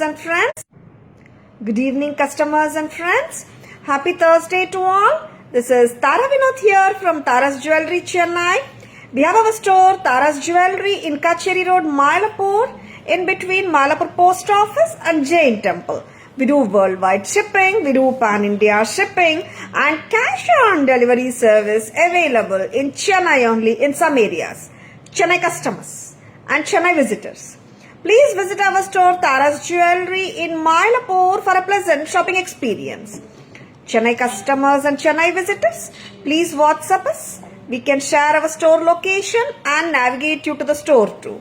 and friends. Good evening, customers and friends. Happy Thursday to all. This is Tara Vinod here from Tara's Jewelry, Chennai. We have our store, Tara's Jewelry, in Kacheri Road, Mylapore, in between Mylapore Post Office and Jain Temple. We do worldwide shipping, we do pan-India shipping, and cash on delivery service available in Chennai only in some areas. Chennai customers and Chennai visitors, please visit our store Tara's Jewelry in Mylapore for a pleasant shopping experience. Chennai customers and Chennai visitors, please WhatsApp us. We can share our store location and navigate you to the store too.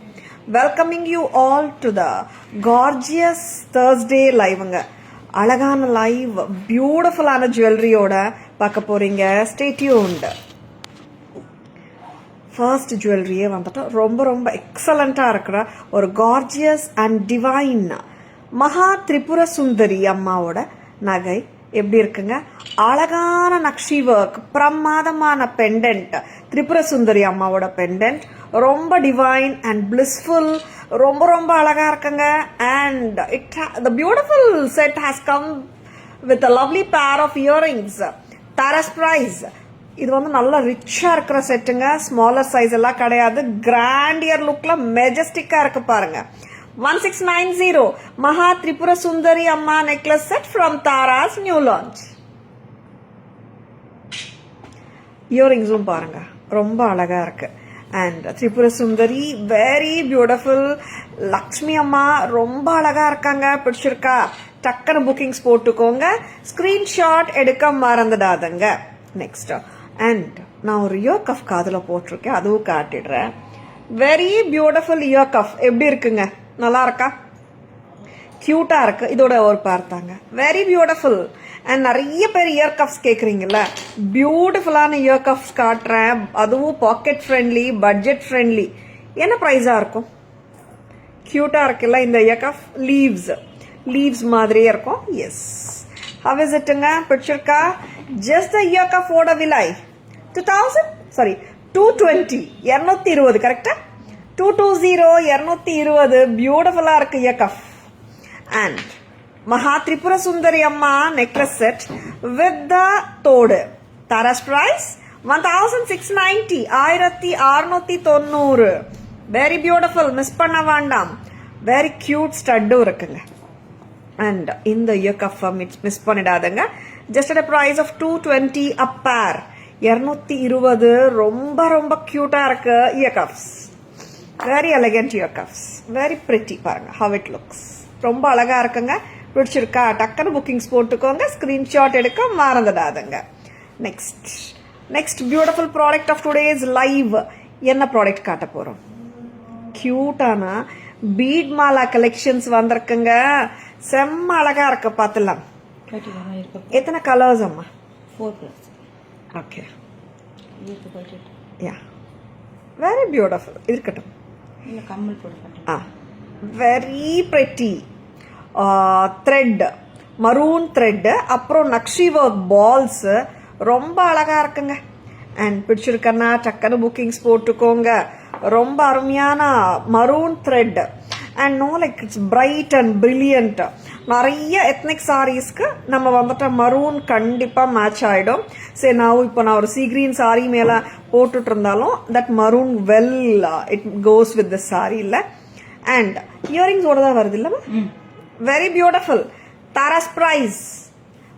Welcoming you all to the gorgeous Thursday live. அழகான live பியூட்டிஃபுல்லான ஜுவல்லரியோட பார்க்க போறீங்க. Stay tuned. First ஜுவல்லரியே வந்துட்டு ரொம்ப எக்ஸலண்ட்டாக இருக்கிற ஒரு gorgeous and divine மகா திரிபுர சுந்தரி அம்மாவோட நகை எப்படி இருக்குங்க? அழகான நக்ஷி ஒர்க், பிரமாதமான பெண்டன்ட், திரிபுர சுந்தரி அம்மாவோட பெண்டன்ட் ரொம்ப டிவைன் அண்ட் பிளிஸ்ஃபுல், ரொம்ப அழகா இருக்குங்க. And the beautiful set has come with a lovely pair of earrings. Tara's price. இது வந்து நல்ல ரிச்சா இருக்கிற செட்டுங்க. ஸ்மாலர் சைஸ் எல்லாம் கிடையாது. கிராண்டியர் லுக்ல மெஜஸ்டிக்கா இருக்கு பாருங்க. 1690 மகா திரிபுர சுந்தரி அம்மா necklace set from Tara's new launch. இயரிங்ஸும் பாருங்க ரொம்ப அழகா இருக்கு. And Tripura Sundari very beautiful. Lakshmi அம்மா ரொம்ப அழகா இருக்காங்க. பிடிச்சிருக்கா? டக்குன்னு புக்கிங்ஸ் போட்டுக்கோங்க. ஸ்கிரீன்ஷாட் எடுக்க மறந்துடாதங்க. நெக்ஸ்ட் அண்ட் நான் ஒரு இயர் கஃப் காதில் போட்டிருக்கேன், அதுவும் காட்டிடுறேன். Very beautiful ear cuff. எப்படி இருக்குங்க? நல்லா இருக்கா? கியூட்டா இருக்கு. இதோட ஒரு பார்த்தாங்க வெரி பியூட்டிஃபுல். அண்ட் நிறைய பேர் இயர் கப்ஸ் கேட்குறீங்கல்ல, பியூட்டிஃபுல்லான இயர் கப்ஸ் காட்டுறேன். அதுவும் பாக்கெட் ஃப்ரெண்ட்லி, பட்ஜெட் ஃப்ரெண்ட்லி. என்ன ப்ரைஸாக இருக்கும்? கியூட்டா இருக்குல்ல இந்த இயர் கப்? லீவ்ஸ் மாதிரியே இருக்கும். எஸ், ஹவ் இஸ் இட்டுங்க? பிடிச்சிருக்கா? ஜஸ்ட் த இயர் கப்போட விலை 220 220 கரெக்டா? 220 பியூட்டிஃபுல்லா இருக்கு இயர் கப். அண்ட் மகா திரிபுர சுந்தரி அம்மா நெக்லஸ் செட் வித் த தோடு. Tara's price 1690 1690. Very beautiful, miss பண்ண வேண்டாம். வெரி கியூட் ஸ்டட்டும் இருக்குங்க. அண்ட் இந்த இயர் கஃப் மிஸ் பண்ணிடாதுங்க. Just at price of 220 a pair. 220 ரொம்ப கியூட்டா இருக்கு ear cuffs. Very elegant ear cuffs, very pretty. பாருங்க how it looks. ரொம்ப அழகா இருக்குங்க. பிடிச்சிருக்கா? டக்குன்னு புக்கிங்ஸ் போட்டுக்கோங்க. ஸ்கிரீன்ஷாட் எடுக்க மறந்துடாதுங்க. Next beautiful product of today's live. என்ன ப்ராடக்ட் காட்ட போறோம்? கியூட்டான பீட் மாலா கலெக்ஷன்ஸ் வந்திருக்குங்க. செம்ம அழகா இருக்கு. பார்த்துலாம். எத்தனை கலர்ஸ் அம்மா? 4+. ஓகே, யா, வெரி பியூட்டிஃபுல். இருக்கட்டும். Very pretty thread, maroon thread, அப்புறம் நக்ஷி ஒர்க் பால்ஸ் ரொம்ப அழகா இருக்குங்க. அண்ட் பிடிச்சிருக்கன்னா டக்குன்னு புக்கிங்ஸ் போட்டுக்கோங்க. ரொம்ப அருமையான maroon thread and no like it's bright and brilliant. நிறைய எத்னிக் சாரீஸ்க்கு நம்ம வந்துட்டு மரூன் கண்டிப்பா மேட்ச் ஆயிடும். சரி, நான் ஒரு சீ கிரீன் சாரி மேல போட்டுட்டு இருந்தாலும் that maroon well it goes with the sorry இல்ல. அண்ட் இயரிங்ஸ் ஓட தான் வருது இல்ல? Very beautiful. Tara's price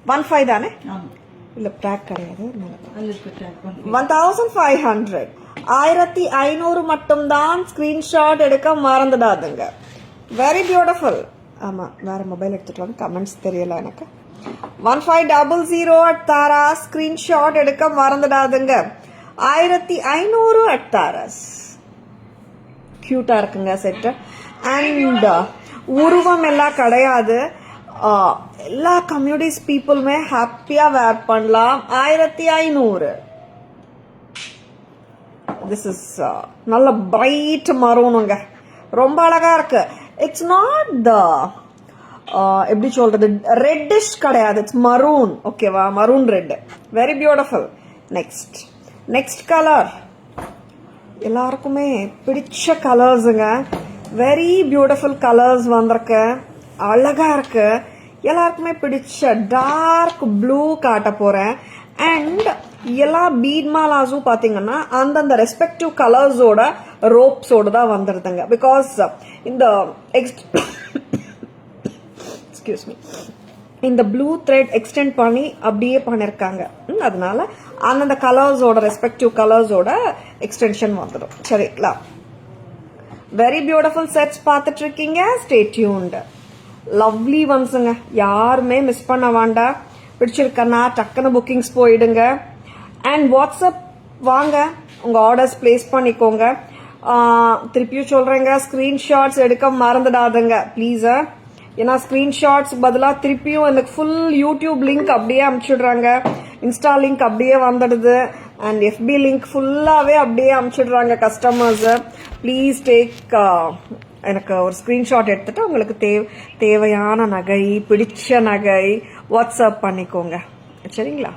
15 தானே? இல்ல, ட்ராக் கிடையாது. 1500 1500 மட்டும்தான். ஸ்கிரீன்ஷாட் எடுக்க மறந்துடாதுங்க. Very beautiful. ஆமா, வேற மொபைல் எடுத்துட்டு வாங்க, கமெண்ட்ஸ் தெரியல எனக்கு. 1500 at Tara. ஸ்கிரீன்ஷாட் எடுக்க மறந்துடாதுங்க. 1500 at Tara's. கியூட்டா இருக்குங்க செட். அண்ட் உருவம் எல்லாம் கிடையாது. எல்லா கம்யூனிட்டிஸ் பீப்புளுமே ஹாப்பியா வேர் பண்ணலாம். 1500. திஸ் இஸ் நல்ல பிரைட் மரூனுங்க. ரொம்ப அழகா இருக்கு. இட்ஸ் நாட் த எப்படி சொல்றது, ரெட்டிஷ் கிடையாது. It's maroon. ஓகேவா? Maroon red. Very beautiful. Next colour எல்லாருக்குமே பிடிச்ச கலர்ஸுங்க. வெரி பியூட்டிஃபுல் கலர்ஸ் வந்திருக்கு. அழகா இருக்கு. எல்லாருக்குமே பிடிச்ச டார்க் ப்ளூ காட்ட போறேன். அண்ட் எல்லா பீட் மாலாஸும் பாத்தீங்கன்னா அந்தந்த ரெஸ்பெக்டிவ் கலர்ஸோட ரோப்ஸோட தான் வந்துடுதுங்க. பிகாஸ் இந்த எக்ஸ்கியூஸ் மீ, இந்த ப்ளூ த்ரெட் எக்ஸ்டெண்ட் பண்ணி அப்படியே பண்ணிருக்காங்க. அதனால அந்தந்த கலர்ஸோட ரெஸ்பெக்டிவ் கலர்ஸோட எக்ஸ்டென்ஷன் வந்துடும். சரிங்களா? வெரி பியூட்டிஃபுல் செட்ஸ் பார்த்துட்டு இருக்கீங்க. Stay tuned. லவ்லி ஒன்ஸுங்க, யாருமே மிஸ் பண்ண வேண்டாம். பிடிச்சிருக்கனா டக்குன்னு புக்கிங்ஸ் போயிடுங்க. அண்ட் வாட்ஸ்அப் வாங்க, உங்க ஆர்டர்ஸ் பிளேஸ் பண்ணிக்கோங்க. திருப்பியும் சொல்றேங்க, ஸ்கிரீன்ஷாட்ஸ் எடுக்க மறந்துடாதுங்க ப்ளீஸ். ஏன்னா ஸ்கிரீன்ஷாட்ஸ் பதிலாக திருப்பியும் எனக்கு ஃபுல் யூடியூப் லிங்க் அப்படியே அனுப்பிச்சுடுறாங்க, இன்ஸ்டா லிங்க் அப்படியே வந்துடுது, அண்ட் எஃபி லிங்க் ஃபுல்லாகவே அப்படியே அனுப்பிச்சுடுறாங்க கஸ்டமர்ஸ். ப்ளீஸ் டேக் எனக்கு ஒரு ஸ்கிரீன்ஷாட் எடுத்துட்டு உங்களுக்கு தேவையான நகை, பிடிச்ச நகை வாட்ஸ்அப் பண்ணிக்கோங்க. சரிங்களா?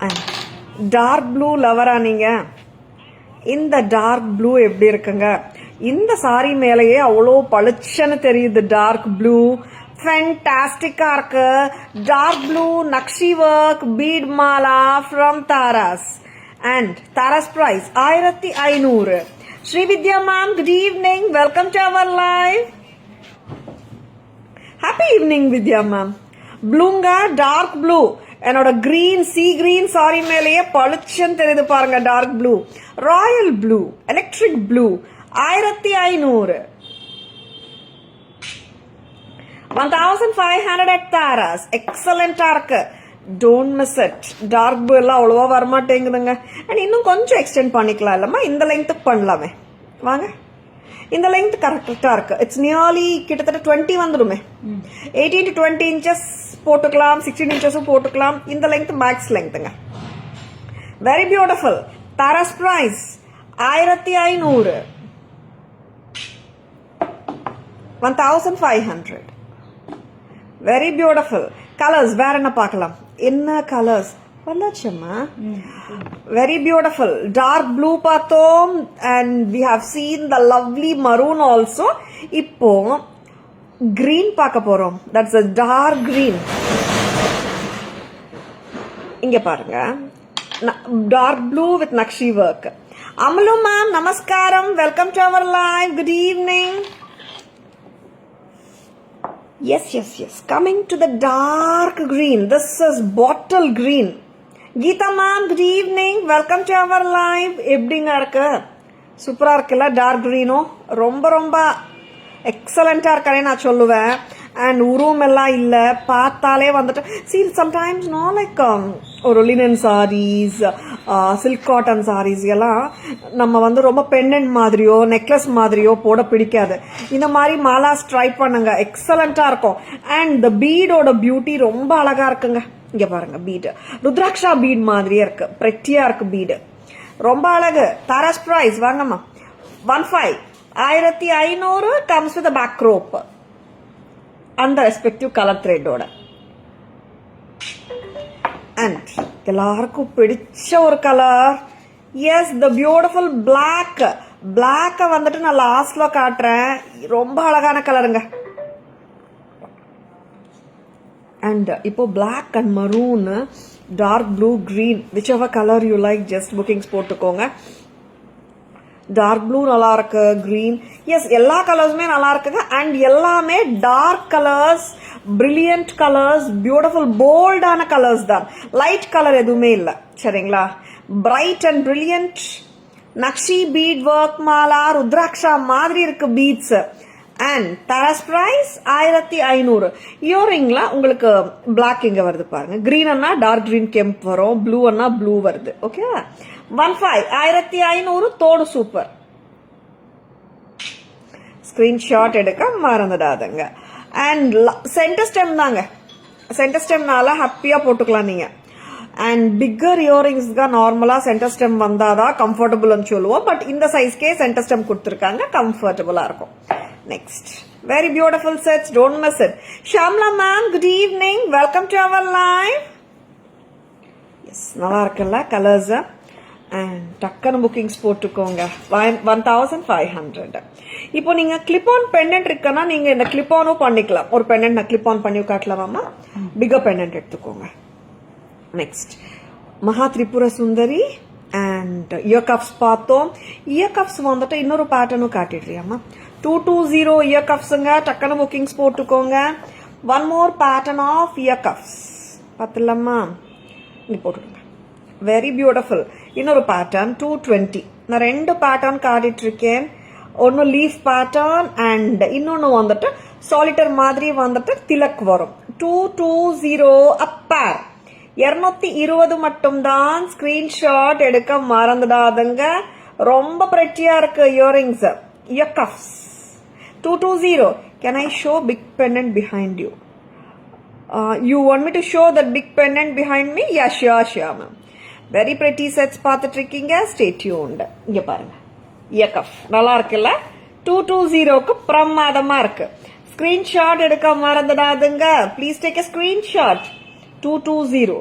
அண்ட் டார்க் ப்ளூ லவரா நீங்க? இந்த டார்க் ப்ளூ எப்படி இருக்குங்க? இந்த சாரி மேலேயே அவ்வளோ பளிச்சுன்னு தெரியுது. டார்க் ப்ளூ ஃபேண்டாஸ்டிக்கா இருக்கு. Dark blue nakshi work bead mala from Taras. And Taras price 1500. Srividya ma'am, good evening, welcome to our live. Happy evening Vidya ma'am. ப்ளூங்க, டார்க் ப்ளூ, என்னோட கிரீன் சி கிரீன் சாரி மேலேயே பளிச்சுன்னு தெரியுது பாருங்க. Dark blue, royal blue, electric blue 1500. 1500 at Taras. எக்ஸலண்டா இருக்கு. Don't miss it. Dark blue எல்லாம் அவ்வளவா வரமாட்டேங்குதுங்க. அண்ட் இன்னும் கொஞ்சம் எக்ஸ்டெண்ட் பண்ணிக்கலாம் இல்லம்மா? இந்த லெங்க்த்துக்கு பண்ணலாமே. வாங்க, இந்த லெங்க் கரெக்டா இருக்கு. இட்ஸ் நியர்லி கிட்டத்தட்ட 20 வந்துடுமே. 18 to 20 இன்ச்சஸ் போட்டுக்கலாம், 16 இன்ச்சஸும் போட்டுக்கலாம். இந்த லெங்க் மேக்ஸ் லெங்க்த்துங்க. Very beautiful. Taras price 1500. 1500. Very beautiful. Colours வேற என்ன பார்க்கலாம்? என்ன கலர்ஸ் வந்தாச்சம்மா? Very beautiful. டார்க் ப்ளூ பார்த்தோம், and we have seen the lovely maroon also. இப்போ கிரீன் பார்க்க போறோம். That's a dark green. இங்க பாருங்க, dark blue with nakshi work. Amalu ma'am, நமஸ்காரம், welcome to our live. Good evening. Yes. Coming to the dark green. This is bottle green. Geeta ma'am, good evening. Welcome to our live. எப்படிங்க இருக்கு? சூப்பரா இருக்குல்ல? Dark கிரீனோ ரொம்ப எக்ஸலண்டா இருக்கானே நான் சொல்லுவேன். அண்ட் உருவம் எல்லாம் இல்ல, பார்த்தாலே வந்துட்டு சம்டைம்ஸ் நோ லைக் ஒரு linen saris, silk cotton saris எல்லாம் நம்ம வந்து ரொம்ப பெண்டன்ட் மாதிரியோ நெக்லஸ் மாதிரியோ போட பிடிக்காது. இந்த மாதிரி மாலாஸ் ட்ரை பண்ணுங்க, எக்ஸலண்டா இருக்கும். அண்ட் த பீடோட பியூட்டி ரொம்ப அழகா இருக்குங்க. இங்க பாருங்க, பீடு ருத்ராட்சா பீட் மாதிரியே இருக்கு, பிரெட்டியா இருக்கு பீடு, ரொம்ப அழகு. தாராஸ் பிரைஸ் வாங்கம்மா 1500 comes with a back rope அந்த ரெஸ்பெக்டிவ் கலர் த்ரெட்டோட. அண்ட் எல்லாருக்கும் பிடிச்ச ஒரு colour. Yes, the beautiful black. பிளாக்க வந்துட்டு நான் லாஸ்ட்ல காட்டுறேன். ரொம்ப அழகான கலருங்க. அண்ட் இப்போ black and maroon, dark blue, green, whichever colour you like, just bookings போட்டுக்கோங்க. டார்க் ப்ளூ நல்லா இருக்கு, கிரீன், எஸ் எல்லா கலர்ஸுமே நல்லா இருக்குங்க. அண்ட் எல்லாமே dark colours, brilliant colours, beautiful போல்டான கலர்ஸ் தான். லைட் கலர் எதுவுமே இல்லை. சரிங்களா? Bright and brilliant nakshi bead work mala, rudraksha மாதிரி இருக்கு பீட்ஸ். And Taras price 1500. இயரிங்ல உங்களுக்கு பிளாக் இங்க வருது பாருங்க. கிரீன் அண்ணா டார்க் கிரீன் கெம்ப் வரும், ப்ளூ அண்ணா ப்ளூ வருது. ஓகே, 1500 தோடு சூப்பர். ஸ்கிரீன்ஷாட் எடுக்க மறந்துடாதுங்க. அண்ட் சென்டர் ஸ்டெம் தாங்க, சென்டர் ஸ்டெம்னால ஹாப்பியா போட்டுக்கலாம் நீங்க. அண்ட் பிக்கர் இயரிங்ஸ் தான் நார்மலா சென்டர் ஸ்டெம் வந்தாதான் கம்ஃபர்டபுள்னு சொல்லுவோம். பட் இந்த சைஸ்க்கே சென்டர் ஸ்டெம் கொடுத்துருக்காங்க, கம்ஃபர்டபுளா இருக்கும். Next, very beautiful sets, don't miss it. Shamla ma'am, good evening, welcome to our live. Yes, நல்லா இருக்குல்ல கலர்ஸ். அண்ட் டக்குன்னு புக்கிங்ஸ் போட்டுக்கோங்க. 1500. இப்போ நீங்க கிளிப் ஆன் பெண்டன்ட் இருக்குன்னா நீங்க இந்த கிளிப் ஆனும் பண்ணிக்கலாம். ஒரு பெண்டன்ட் நான் கிளிப் ஆன் பண்ணி காட்டலாமா? பிகர் பெண்டன்ட் எடுத்துக்கோங்க. நெக்ஸ்ட் மகா Tripura Sundari and year cups பார்த்தோம். இயர் கப்ஸ் வந்துட்டு இன்னொரு பேட்டர்னும் காட்டிடுறியாமா? 220 இயர் கப்ஸுங்க. டக்குன்னு புக்கிங்ஸ் போட்டுக்கோங்க. One more pattern of ear cuffs பார்த்துலாமா? நீ போட்டுக்கோங்க. Very beautiful. இன்னொரு பேட்டர்ன் 220. நான் 2 பேட்டர்ன் காட்டிட்டு இருக்கேன். ஒன்னு லீஃப் பேட்டர்ன் அண்ட் இன்னொன்னு வந்துட்டு சாலிட்டர் மாதிரி வந்துட்டு திலக் வரும். 220 அப்பேர். 220 மட்டும்தான். ஸ்கிரீன்ஷாட் எடுக்க மறந்துடாதுங்க. ரொம்ப பிரெட்டியா இருக்கு earrings. Year cuffs 220. Can I show big pendant behind you? You want me to show that big pendant behind me? Yeah, sure ma'am. Very pretty sets பார்த்துட்டு இருக்கீங்க. Stay tuned. இங்க பாருங்க, இயர் கஃப் நல்லா இருக்குல்ல? 220க்கு பிரமாதமா இருக்கு. ஸ்கிரீன்ஷாட் எடுக்க மறந்துடாதுங்க. Please take a screenshot. 220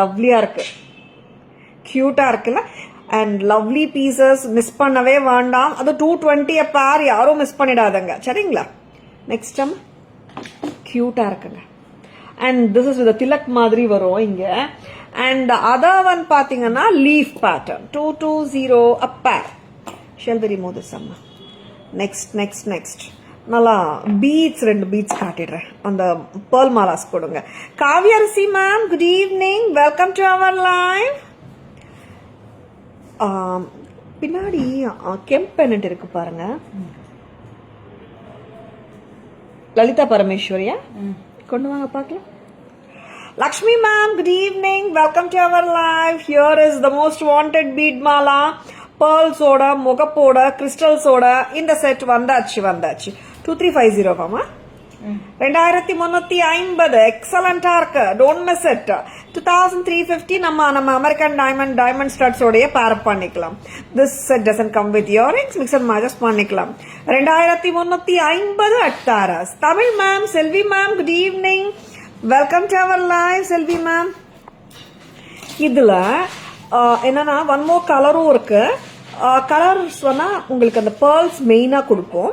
லவ்லியா இருக்கு, கியூட்டா இருக்குல்ல? அண்ட் லவ்லி பீசஸ் மிஸ் பண்ணவே வேண்டாம். அது 220 பேர் யாரும் மிஸ் பண்ணிடாதங்க, சரிங்களா? நெக்ஸ்ட் கியூட்டா இருக்குங்க. And this is with tilak மாதிரி வரும் இங்க. அண்ட் அதர் ஒன் பாத்தீங்கன்னா leaf pattern 220 a pair. Shell very more this அம்மா. நெக்ஸ்ட் நல்லா பீட்ஸ் 2 பீட்ஸ் காட்டிடுறேன். அந்த பேர்ல் மாலாஸ் கொடுங்க. Kaviyarasi ma'am, good evening. Welcome to our live. பின்னாடி கெம்ப் பெனட் இருக்கு பாருங்க. லலிதா பரமேஸ்வரியா? கொண்டு வாங்க பார்க்கலாம். Lakshmi ma'am, good evening. Welcome to our live. Here is the most wanted bead mala. Pearls oda, mogapoda, crystals oda. In the set vandachi. 2350 mama. 2350. Excellent arc. Don't miss it. 2350 நம்ம American diamond studs உடைய பேர் பண்ணிக்கலாம். This set doesn't come with earrings. Mix and match பண்ணிக்கலாம். 2350 at Taras. Tamil ma'am, Selvi ma'am, good evening. Welcome to our live, Selvi ma'am. இதுல என்னன்னா one more கலரும் இருக்கு. Colours உங்களுக்கு அந்த பேர்ல்ஸ் மெயினா கொடுக்கும்.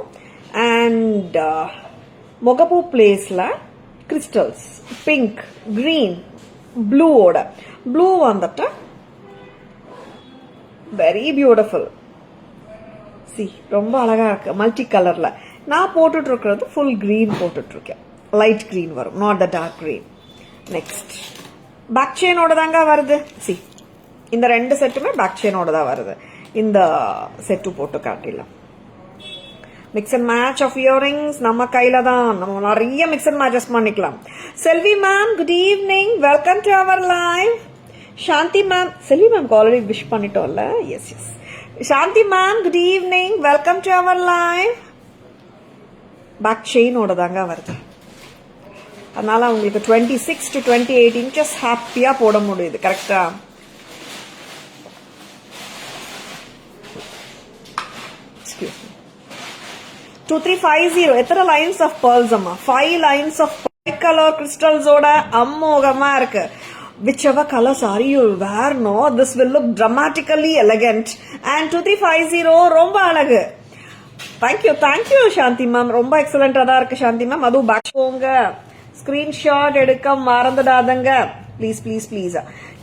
அண்ட் முகப்பூ பிளேஸ்ல கிறிஸ்டல்ஸ் பிங்க், கிரீன், ப்ளூவோட ப்ளூ வந்துட்டு வெரி பியூட்டிஃபுல். சி ரொம்ப அழகா இருக்கு மல்டி கலர்ல. நான் போட்டுட்டு இருக்கிறது ஃபுல் கிரீன் போட்டுட்டு இருக்கேன். லைட் கிரீன் வரும், not the dark green. Next back செயினோட தாங்க வருது. சி இந்த 2 செட்டுமே பேக் செயினோட தான் வருது. இந்த செட்டு போட்டு காட்டிடலாம். Mix and match of earrings நம்ம கையில தான். நம்ம நிறைய மிக்ஸ் அண்ட் மேட்சஸ் பண்ணிக்கலாம். Selvi ma'am, good evening. Welcome to our live. Shanti ma'am, Selvi மேம்க்கு ஆல்ரெடி விஷ் பண்ணிட்டோம்ல? Yes. Shanti ma'am, good evening. Welcome to our live. Back செயினோட தாங்க வருது. அதனால உங்களுக்கு 26 to 28 இன்ச்சஸ் ஹாப்பியா போட முடியுது. கரெக்டா? Excuse me. 2350. எத்தனை லைன்ஸ் ஆஃப் பேர்ல்ஸ் அம்மா? 5 லைன்ஸ் ஆஃப் கலர் கிறிஸ்டல்ஸோட அம்மோகமா இருக்கு. Whichever color saree you wear, no, this will look dramatically elegant. And 2350 ரொம்ப அழகு. Thank you Shanthi ma'am. ரொம்ப எக்ஸலண்டா தான் இருக்கு சாந்தி மேம். அதுவும் பேக் போங்க. ஸ்கிரீன்ஷாட் எடுக்க மறந்துடாதங்க. ப்ளீஸ்.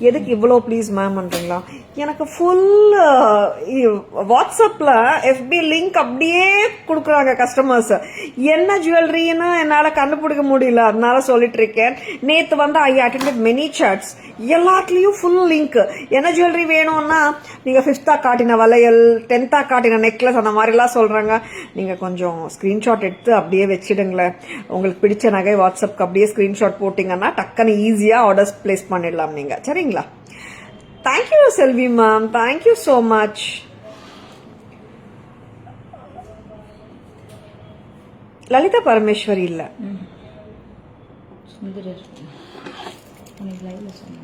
எதுக்கு இவ்வளோ ப்ளீஸ் மேம் பண்றீங்களா? எனக்கு ஃபுல் வாட்ஸ்அப்ல எஃபி லிங்க் அப்படியே கொடுக்குறாங்க கஸ்டமர்ஸ். என்ன ஜுவல்லரின்னு என்னால கண்டுபிடிக்க முடியல, அதனால சொல்லிட்டு இருக்கேன். நேத்து ஐ அட்டெண்டட் மெனி சாட்ஸ். எல்லாத்துலயும் ஃபுல் லிங்க். என்ன ஜுவல்லரி வேணும்னா நீங்க 5th காட்டின வளையல், 10th காட்டின நெக்லஸ், அந்த மாதிரி எல்லாம் சொல்றாங்க. நீங்க கொஞ்சம் ஸ்கிரீன்ஷாட் எடுத்து அப்படியே வச்சிடுங்களேன். உங்களுக்கு பிடிச்ச நகை வாட்ஸ்அப்க்கு அப்படியே ஸ்கிரீன்ஷாட் போட்டீங்கன்னா டக்குன்னு ஈஸியா ஆர்டர்ஸ் பிளேஸ் பண்ணிடலாம் நீங்க. சரிங்களா? Thank you Selvi ma'am. Thank you so much. Lalitha Parameswari இல்ல,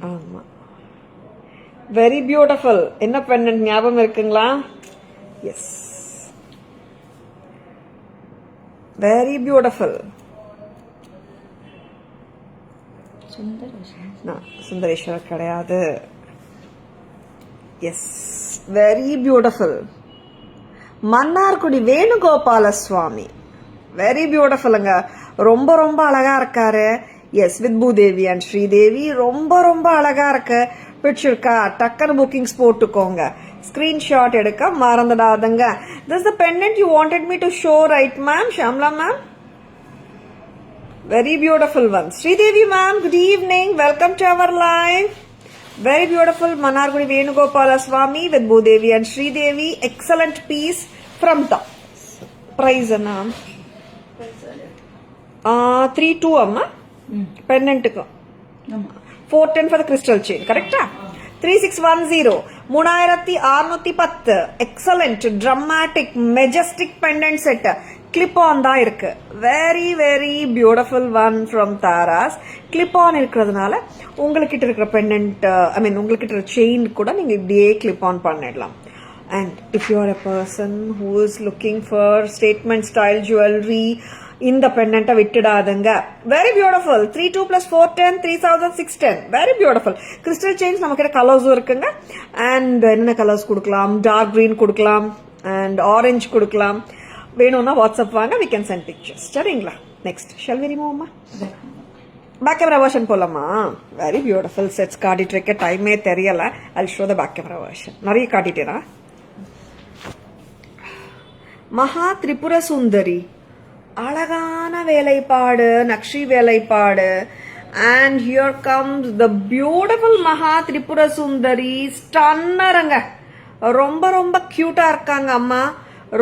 ஆமா. Very beautiful. என்ன பெண்டன்ட் ஞாபகம் இருக்குங்களா? S, very beautiful. சுந்தரேஸ்வரர் கிடையாது. Yes, very beautiful. Mannargudi Venugopala Swami, very பியூட்டிஃபுல்லுங்க. ரொம்ப ரொம்ப அழகா இருக்காரு. Yes, with Bhudevi and Sridevi. ரொம்ப ரொம்ப அழகா இருக்கு. பிடிச்சிருக்கா? டக்குன்னு புக்கிங்ஸ் போட்டுக்கோங்க. ஸ்கிரீன்ஷாட் எடுக்க மறந்துடாதுங்க. This is the pendant you wanted me to show, right ma'am? Shamla ma'am, very beautiful one. Sridevi ma'am, good evening, welcome to our live. Very beautiful Mannargudi Venugopala Swami with Bhudevi and Sridevi. Excellent piece from the price anna 3-2 amma pendant ku 410 for the crystal chain, correct? 3610 3610. Excellent, dramatic, majestic pendant set. Clip on தான் இருக்கு. Very very beautiful one from Taras. Clip on இருக்கிறதுனால உங்ககிட்ட இருக்கிற pendant, உங்ககிட்ட இருக்கிற chain கூட நீங்க இப்படியே clip on பண்ணிடலாம். And if you are a person who is looking for statement style jewelry, இந்த பெண்டன்ட்டை விட்டுடாதுங்க. Very beautiful. 32 + 410 3610. Very beautiful. Crystal chains நம்ம கிட்ட கலர்ஸும் இருக்குங்க. அண்ட் என்ன கலர்ஸ் கொடுக்கலாம்? டார்க் கிரீன் கொடுக்கலாம் அண்ட் ஆரஞ்சு கொடுக்கலாம். வேணும்னா வாட்ஸ்அப் வாங்க, we can send pictures. சரிங்களா? நெக்ஸ்ட் ஷல் வி ரிமூவ் அம்மா? பேக் கேமரா வெர்ஷன் போலாமா? வெரி பியூட்டிஃபுல் செட்ஸ் காட்டிட்டு இருக்க. டைமே தெரியல. I'll show the back camera version. நிறைய காட்டிட்டேனா? மகா திரிபுர சுந்தரி, அழகான வேலைப்பாடு, நக்ஷி வேலைப்பாடு. And here comes the beautiful மகா திரிபுர சுந்தரி. ஸ்டன்னருங்க. ரொம்ப ரொம்ப கியூட்டா இருக்காங்க அம்மா.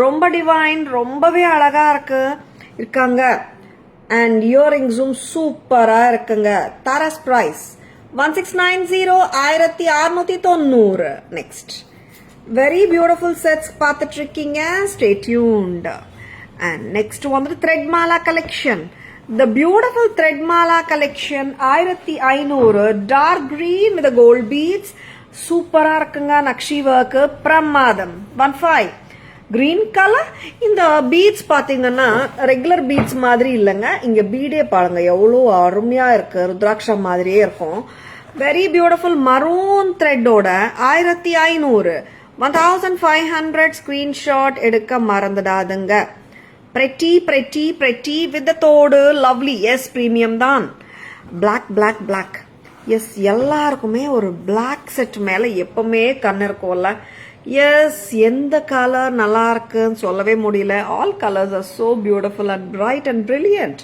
ரொம்ப டிவைன், ரொம்பவே அழகா இருக்காங்க. அண்ட் இயரிங்ஸும் சூப்பரா இருக்குங்க. Taras price 1690, 1690. Next very beautiful sets பார்த்துட்டு இருக்கீங்க. Stay tuned. And next one, the thread mala collection. The beautiful thread mala collection 1500, dark green with the gold beads. Super இருக்குங்க. நக்ஷி work பிரமாதம். 15 green color. இந்த beads பாத்தீங்கன்னா regular beads மாதிரி இல்லைங்க. இங்க பீடே பாருங்க எவ்வளோ அருமையா இருக்கு. ருத்ராட்சா மாதிரியே இருக்கும். வெரி பியூட்டிஃபுல் maroon thread ஓட 1500, 1500. ஸ்கிரீன்ஷாட் எடுக்க மறந்துடாதுங்க. Pretty, pretty, pretty with the தோடு. Lovely. Yes, premium தான். Black, black, black. Yes, எல்லாருக்குமே ஒரு black set மேல எப்பவுமே கண்ணு இருக்கும்ல. Yes, எந்த கலர் நல்லா இருக்குன்னு சொல்லவே முடியல. All colors are so beautiful and bright and brilliant.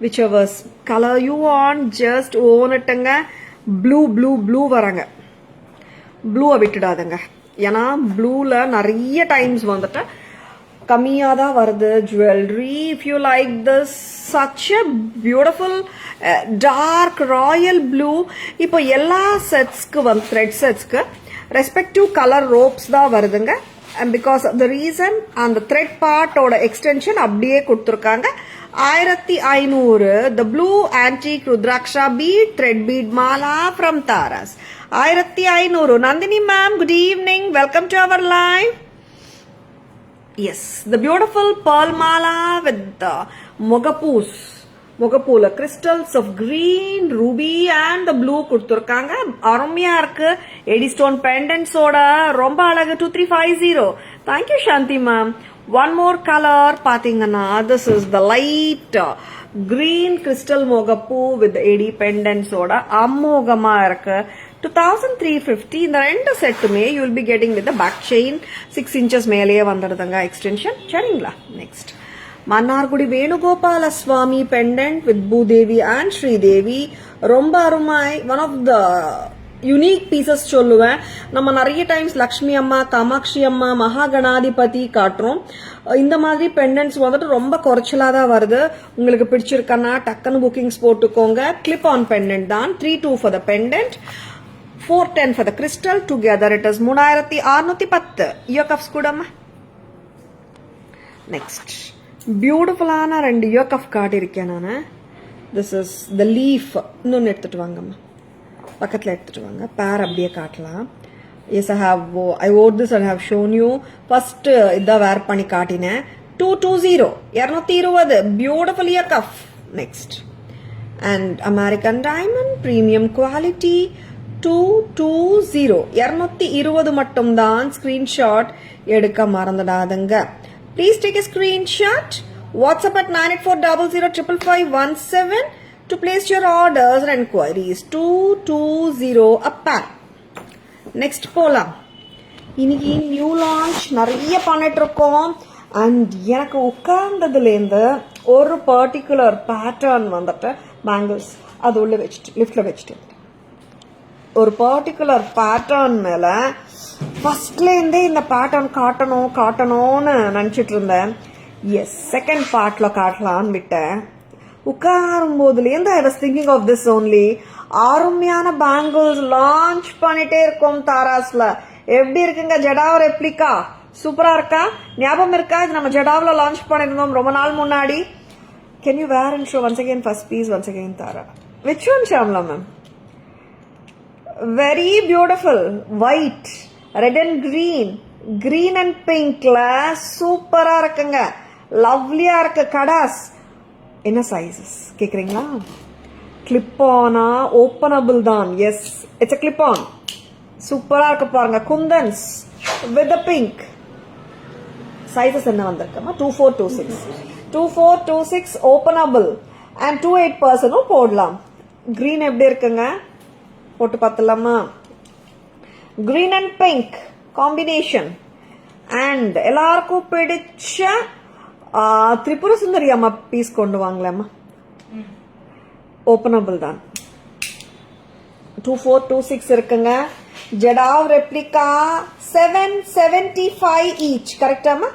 Whichever color you want, just own itங்க. Blue, blue, blue வராங்க. ப்ளூவை விட்டுடாதுங்க. ஏன்னா ப்ளூல நிறைய டைம்ஸ் வந்துட்டு கம்மியாக தான் வருது jewellery. If you like this such a beautiful dark royal blue. இப்போ எல்லா செட்ஸ்க்கு த்ரெட் செட்ஸ்க்கு ரெஸ்பெக்டிவ் கலர் ரோப்ஸ் தான் வருதுங்க. And because of the reason அந்த த்ரெட் பார்ட்டோட எக்ஸ்டென்ஷன் அப்படியே கொடுத்துருக்காங்க. 1500. The blue antique rudraksha bead thread bead mala from Taras 1500. Nandini ma'am, good evening, welcome to our live. Yes, the beautiful pearl mala with the Mogapoola crystals of green, ruby and the blue கொடுத்திருக்காங்க. அருமையா இருக்கு. Eddy stone pendants ஓட ரொம்ப அழகு. 2350. Thank you Shanti ma'am. One more color பாத்தீங்கன்னா this is the light green crystal Mogapoo with the AD pendants ஓட அமோகமா இருக்கு. 2350. இந்த ரெண்டு செட்டுமே you will be getting with back chain 6 inches மேலேயே வந்துடுதுங்க எக்ஸ்டென்ஷன். சரிங்களா? Next Mannargudi Venugopala Swami pendant with Bhudevi and Sridevi. ரொம்ப அருமாய். One of the unique pieces சொல்லுவேன். நம்ம நிறைய டைம்ஸ் லக்ஷ்மி அம்மா, காமாட்சி அம்மா, மகா கணாதிபதி காட்டுறோம். இந்த மாதிரி பெண்டன்ட்ஸ் வந்துட்டு ரொம்ப குறைச்சலா தான் வருது. உங்களுக்கு பிடிச்சிருக்கன்னா டக்குன்னு புக்கிங்ஸ் போட்டுக்கோங்க. கிளிப் ஆன் பெண்டன்ட் தான். 32 for the pendant, 410 for the crystal. Together it is 3610. Ear cuffs kudamma. Next beautiful ana rendu ear cuff kaatirukken nanu. This is the leaf. Innonu edutittu vaangamma, pakkathula edutittu vaanga. Pair abdiye kaatlaam. Yes, I wore this and have shown you. First idha wear panni kaatinen. 220, 220. Beautiful ear cuff. Next, and American Diamond premium quality 220 220 மட்டும்தான் screenshot எடுக்க மறந்துடாதங்க. Please take a screenshot. WhatsApp at 9840055517 to place your orders and enquiries. 220 a pack. Next போலாம். இன்னைக்கு new launch நிறைய பண்ணிட்டு இருக்கோம். And எனக்கு உட்கார்ந்ததுலேருந்து ஒரு particular pattern வந்துட்டு பேங்கிள்ஸ் அது உள்ள வச்சுட்டு லிஃப்டில் வச்சுட்டு ஒரு பர்டிகுலர் பேட்டர்ன் மேலே ஃபர்ஸ்ட்லேருந்தே இந்த பேட்டர்ன் காட்டணும்னு நினச்சிட்டு இருந்தேன். எஸ், செகண்ட் பார்ட்டில் காட்டலான்னு விட்டேன். உட்காரும் போதுலேருந்து I was thinking of this only. அருமையான பேங்கிள்ஸ் லான்ச் பண்ணிட்டே இருக்கோம் தாராஸ்ல. எப்படி இருக்குங்க ஜடாவ் ரெப்ளிகா? சூப்பரா இருக்கா? ஞாபகம் இருக்கா? இது நம்ம ஜடாவில் லான்ச் பண்ணிருந்தோம் ரொம்ப நாள் முன்னாடி. Can you wear and show once again first piece once again Tara? Which one Shamla ma'am? Very beautiful white, red and green and பிங்க்ல சூப்பரா இருக்குங்க. லவ்லியா இருக்கு. கடாஸ் என்ன சைஸஸ் கேக்குறீங்களா? கிளிப் ஆனா ஓப்பனபிள் தான். Yes, it's a clip on. சூப்பரா இருக்கு பாருங்க. Kundans with pink. சைஸஸ் என்ன வந்திருக்குமா? 2426 ஓப்பனபிள் அண்ட் 28% போடலாம். கிரீன் எப்படி இருக்குங்க? போட்டு பார்த்துலாமா? Green and pink combination. And எல்லாருக்கும் பிடிச்ச திரிபுர சுந்தரி அம்மா பீஸ் கொண்டு வாங்கலாமா? ஓப்பனபிள் தான். 2426 இருக்குங்க. Jadau replica 775 each. கரெக்டாமா?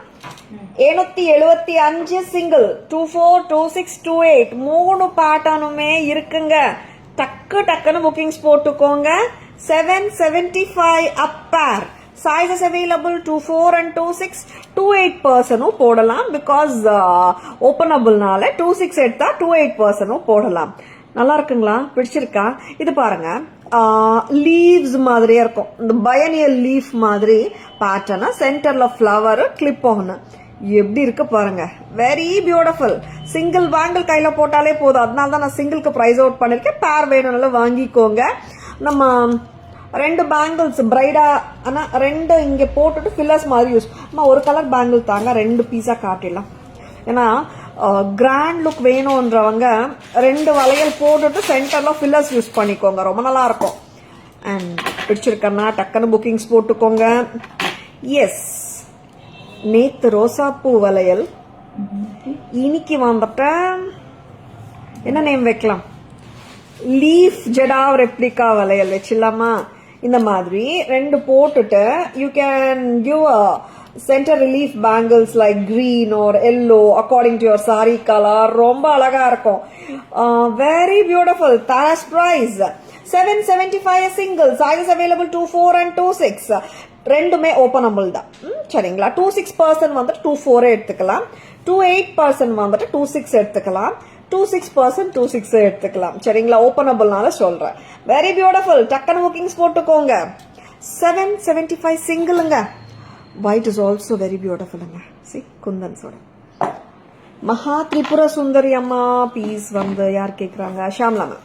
775 சிங்கிள். 242628 3 பேட்டர்னுமே இருக்குங்க. டக்குன்னு புக்கிங்ஸ் போட்டுக்கோங்க. 775 அப் பேர். Sizes available 24 and 26. 28% போடலாம். பிகாஸ் ஓப்பனபிள்னால 26 எடுத்தா 28% போடலாம். நல்லா இருக்குங்களா? பிடிச்சிருக்கா? இது பாருங்க, லீவ்ஸ் மாதிரியே இருக்கும். இந்த பயனியல் லீஃப் மாதிரி பேட்டர்னா சென்டர்ல ஃபிளவர் கிளிப் ஆன். எப்படி இருக்கு பாருங்க. Very beautiful. சிங்கிள் பேங்கிள் கையில போட்டாலே போதும். அதனால தான் நான் சிங்கிள்க்கு பிரைஸ் அவுட் பண்ணிருக்கேன். பேர் வேணும்னால வாங்கிக்கோங்க. நம்ம 2 பேங்கிள்ஸ் பிரைடா, ஆனா 2 இங்க போட்டுட்டு ஃபில்லர்ஸ் மாதிரி யூஸ். ஒரு கலர் பேங்கிள் தாங்க 2 பீஸா காட்டிடலாம். ஏன்னா கிராண்ட் லுக் வேணும்ன்றவங்க 2 வளையல் போட்டுட்டு சென்டர்ல ஃபில்லர்ஸ் யூஸ் பண்ணிக்கோங்க. ரொம்ப நல்லா இருக்கும். அண்ட் பிடிச்சிருக்கன்னா டக்குன்னு புக்கிங்ஸ் போட்டுக்கோங்க. எஸ், நேத்து ரோசாப்பூ வளையல், இன்னைக்கு வந்துட்ட என்ன நேம் வைக்கலாம்? லீஃப் ஜடாவ் ரெப்ளிகா வளையல் வச்சிடலாமா? இந்த மாதிரி 2 போட்டுட்டு you can give center relief bangles like green or yellow according to your saree color. ரொம்ப அழகா இருக்கும். Very beautiful. Tara's price 775 a single. Size available 24 and 26. ரெண்டுமே ஓப்பனபிள் தான். சரிங்களா? 26% வந்துட்டு 24 எடுத்துக்கலாம். 28% வந்துட்டு 26 எடுத்துக்கலாம். 26% 26 எடுத்துக்கலாம். சரிங்களா? ஓப்பனபிள்னால சொல்றேன். Very beautiful. டக்குன்னு புக்கிங்ஸ் போட்டுக்கோங்க. 775 சிங்கிளுங்க. White is also very beautiful. See, குந்தன்ஸோட மகா திரிபுர சுந்தரி அம்மா பீஸ் வந்து யார் கேக்குறாங்க? ஷாம்லா மேம்.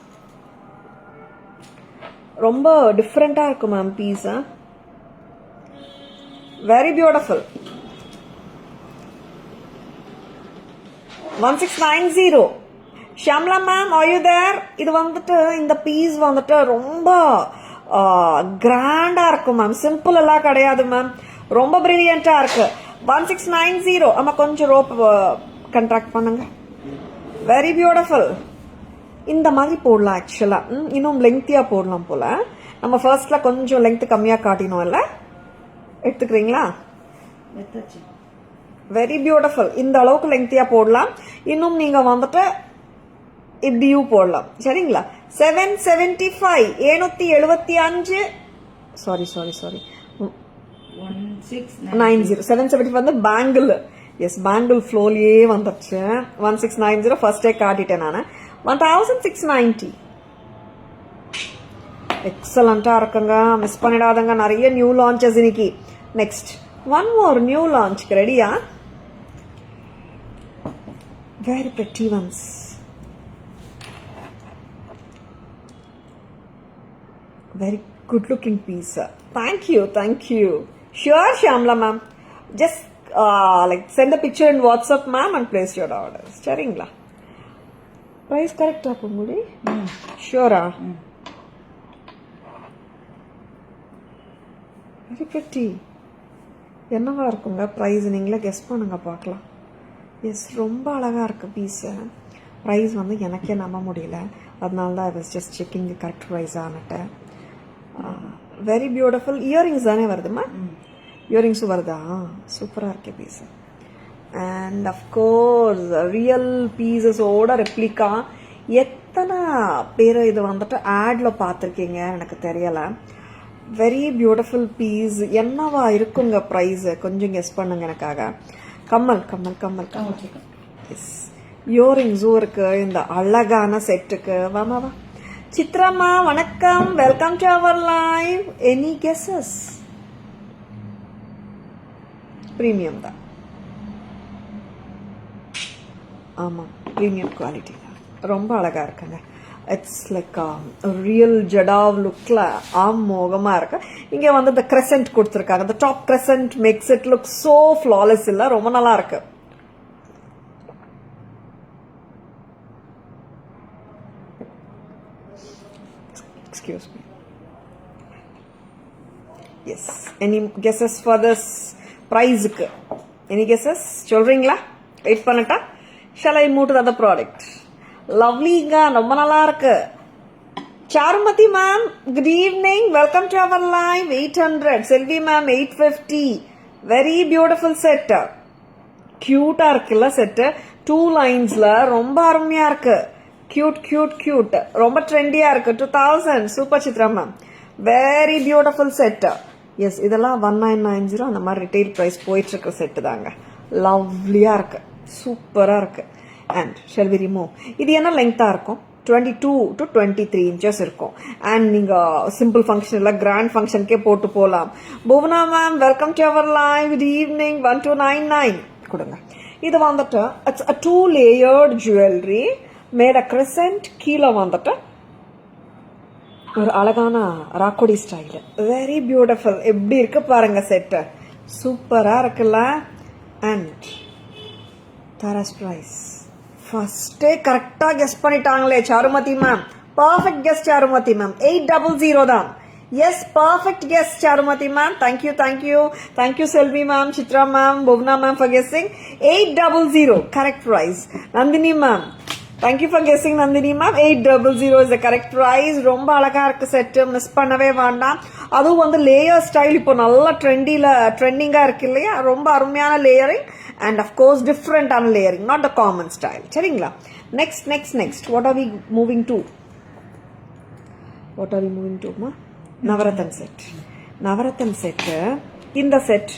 ரொம்ப டிஃப்ரெண்டா இருக்கும் ma'am piece. Very beautiful. 1690. Shamla ma'am, are you there? இது வந்துட்டு இந்த பீஸ் வந்துட்டு ரொம்ப கிராண்டா இருக்கும் மேம். சிம்பிள் எல்லாம் கிடையாது மேம். ரொம்ப பிரில்லியண்டா இருக்கு. 1690. ஆமா, கொஞ்சம் ரோப் கண்ட்ராக்ட் பண்ணுங்க. Very beautiful. இந்த மாதிரி போடலாம். ஆக்சுவலா இன்னும் லெங்க்தியா போடலாம் போல. நம்ம ஃபர்ஸ்ட்ல கொஞ்சம் லெங்த் கம்மியா காட்டினோம் இல்ல? எடுத்துக்கிறீங்களா? Very beautiful. இந்த அளவுக்கு லெங்க்தியா போடலாம். இன்னும் நீங்க வந்துட்டு இப்படியும் போடலாம். சரிங்களா? 775 775. சாரி 770 வந்து பேங்கிள். எஸ், பேங்கிள் ஃப்ளோலியே வந்துருச்சு. 1690 ஃபர்ஸ்டே காட்டிட்டேன் நான். 1690. எக்ஸலண்டா இருக்குங்க. மிஸ் பண்ணிடாதங்க. நிறைய நியூ லான்ச்சஸ் இன்னைக்கு. Next one more new launch. ரெடியா? Very pretty ones. Very good looking piece. Thank you. Sure, Shyamla ma'am. Just like send a picture in WhatsApp ma'am and place your orders. சரிங்களா? Price correct ஆ Pongudi? Sure ஆ? Very pretty. என்னவா இருக்குங்க price நீங்களே guess பண்ணுங்க பார்க்கலாம். S, ரொம்ப அழகாக இருக்குது piece. Price வந்து எனக்கே நம்ப முடியல, அதனால தான் I was just checking the correct price ஆனட்டு. Very beautiful. இயரிங்ஸ் தானே வருதுமா? இயரிங்ஸும் வருதா? சூப்பராக இருக்கே பீஸு. அண்ட் அஃப்கோர்ஸ் ரியல் பீசஸோட ரெப்ளிகா. எத்தனை பேர் இது வந்துட்டு ஆடில் பார்த்துருக்கீங்க எனக்கு தெரியலை. Very beautiful piece. என்னவா இருக்குங்க ப்ரைஸ்? கொஞ்சம் கெஸ் பண்ணுங்க எனக்காக. கம்மல். எஸ், இயரிங்ஸும் இருக்கு இந்த அழகான செட்டுக்கு. வாமாவா சித்ராமா, வணக்கம், welcome to our live. Any guesses? Premium தான். ஆமாம், ப்ரீமியம் குவாலிட்டி தான். ரொம்ப அழகா இருக்குங்க. இட்ஸ் லைக் ரியல் ஜடாவ் லுக்ல ஆமோகமா இருக்கு. இங்க வந்து இந்த கிரெசன்ட் கொடுத்துருக்காங்க. இந்த top crescent makes it look so flawless. இல்ல, ரொம்ப நல்லா இருக்கு. Excuse me. Yes, any guesses for this ப்ரைஸுக்கு? எனி கெஸஸ் சொல்றீங்களா? வெயிட் பண்ணட்டா? Shall I move to the product? லவ்லிங்க, ரொம்ப நல்லா இருக்கு. Charumathi ma'am, good evening, welcome to our live. 800. Selvi ma'am 850. Very beautiful set. கியூட்டா இருக்குல்ல செட்டு? 2 லைன்ஸ்ல ரொம்ப அருமையா இருக்கு. கியூட். ரொம்ப ட்ரெண்டியா இருக்கு. 2000. Super Chitra ma'am, very beautiful set. Yes, இதெல்லாம் 1990 அந்த மாதிரி ரிட்டைல் பிரைஸ் போயிட்டு இருக்க செட்டு தாங்க. லவ்லியா இருக்கு, சூப்பரா இருக்கு. And shall we remove? இது என்ன லெங்தா இருக்கும்? 22 to 23 inches இருக்கும். அண்ட் நீங்க சிம்பிள் ஃபங்க்ஷன் இல்ல கிராண்ட் ஃபங்க்ஷனுக்கே போட்டு போகலாம். Bhuvana ma'am, welcome to our live. Good evening. 1299 கொடுங்க. இது வந்துட்டு it's a 2 layered jewelry made a crescent. கீழே வந்துட்டு ஒரு அழகான ராக்கோடி ஸ்டைல். Very beautiful. எப்படி இருக்கு பாருங்க செட்டு, சூப்பரா இருக்குல்ல. அண்ட் தாராஸ் பிரைஸ் ஃபர்ஸ்டே கரெக்டா கெஸ் பண்ணிட்டாங்களே Charumathi ma'am. Perfect guess Charumathi ma'am. 800 தான். Yes, perfect guess Charumathi ma'am. Thank you Selvi ma'am, Chitra ma'am, Bhuvana ma'am for guessing. 800 correct price. Nandini ma'am, thank you for guessing. Nandini ma'am, 800 is the correct price. ரொம்ப அழகா இருக்கு செட்டு, மிஸ் பண்ணவே வேண்டாம். அதுவும் வந்து லேயர் ஸ்டைல் இப்போ நல்லா ட்ரெண்டிங்கா இருக்கு இல்லையா? ரொம்ப அருமையான layering and of course different on layering, not the common style. சரிங்களா? next what are we moving to ma? Navratan set. இந்த செட்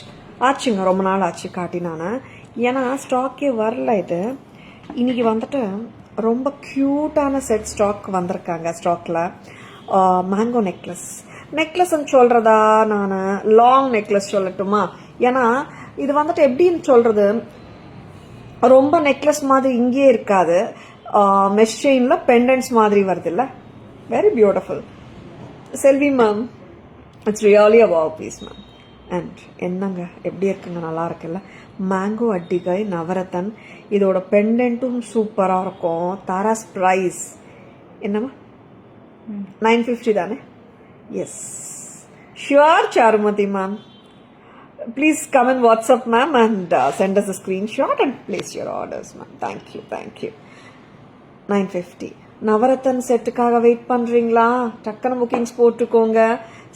ஆச்சுங்க, ரொம்ப நாள் ஆச்சு காட்டி. நான் ஏன்னா ஸ்டாக்கே வரல. இது இன்னைக்கு வந்துட்டு ரொம்ப கியூட்டான செட் ஸ்டாக் வந்திருக்காங்க. ஸ்டாக்ல மேங்கோ நெக்லஸ் சொல்றதா? நான் லாங் நெக்லஸ் சொல்லட்டுமா? ஏன்னா இது வந்துட்டு எப்படின்னு சொல்றது, ரொம்ப நெக்லஸ் மாதிரி இங்கேயே இருக்காது. மெஷ் செயின்ல பெண்டன்ட்ஸ் மாதிரி வருது இல்ல? Very beautiful. Selvi ma'am, it's really a wow piece ma'am. And என்னங்க எப்படி இருக்குங்க, நல்லா இருக்குல்ல? மேங்கோ அட்டிகை நவரத்தன். இதோட பெண்டன்ட்டும் சூப்பரா இருக்கும். தாராஸ் பிரைஸ் என்னமா? 950 தானே? Yes, sure Charumathi ma'am. Please come in WhatsApp ma'am and send us a screenshot and place your orders ma'am. Thank you. 950 Navratan செட்டுக்காக வெயிட் பண்றீங்களா? டக்குனு புக்கிங்ஸ் போட்டுக்கோங்க.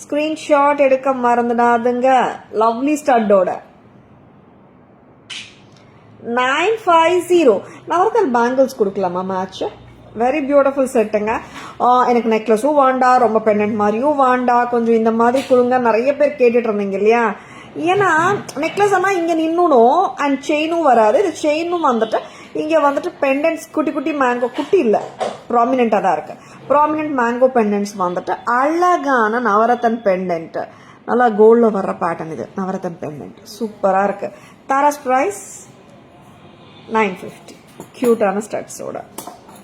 ஸ்கிரீன்ஷாட் எடுக்க மறந்துடாதுங்க. லவ்லி ஸ்டட்டோட 950 நவரத்தன் பேங்கிள்ஸ் கொடுக்கலாமா மேட்ச்? வெரி பியூட்டிஃபுல் செட்டுங்க. எனக்கு நெக்லஸும் வேண்டா, ரொம்ப பெண்டன்ட் மாதிரியும் வேண்டா, கொஞ்சம் இந்த மாதிரி கொடுங்க. நிறைய பேர் கேட்டுட்டு இருந்தீங்க இல்லையா? ஏன்னா நெக்லஸ் ஆனா இங்க நின்னுடும் அண்ட் செயினும் வராது. இது செயினும் வந்துட்டு இங்க வந்துட்டு பெண்டன்ட்ஸ் குட்டி மேங்கோ, குட்டி இல்ல, ப்ராமினெண்டா தான் இருக்கு. ப்ராமினென்ட் மேங்கோ பெண்டன்ட்ஸ் வந்துட்டு அழகான நவரத்தன் பெண்டன்ட். நல்லா கோல்ட்ல வர்ற பேட்டர்ன் இது நவரத்தன் பெண்டன்ட். சூப்பரா இருக்கு. தாராஸ் பிரைஸ் 950. கியூட்டான ஸ்டட்ஸோட.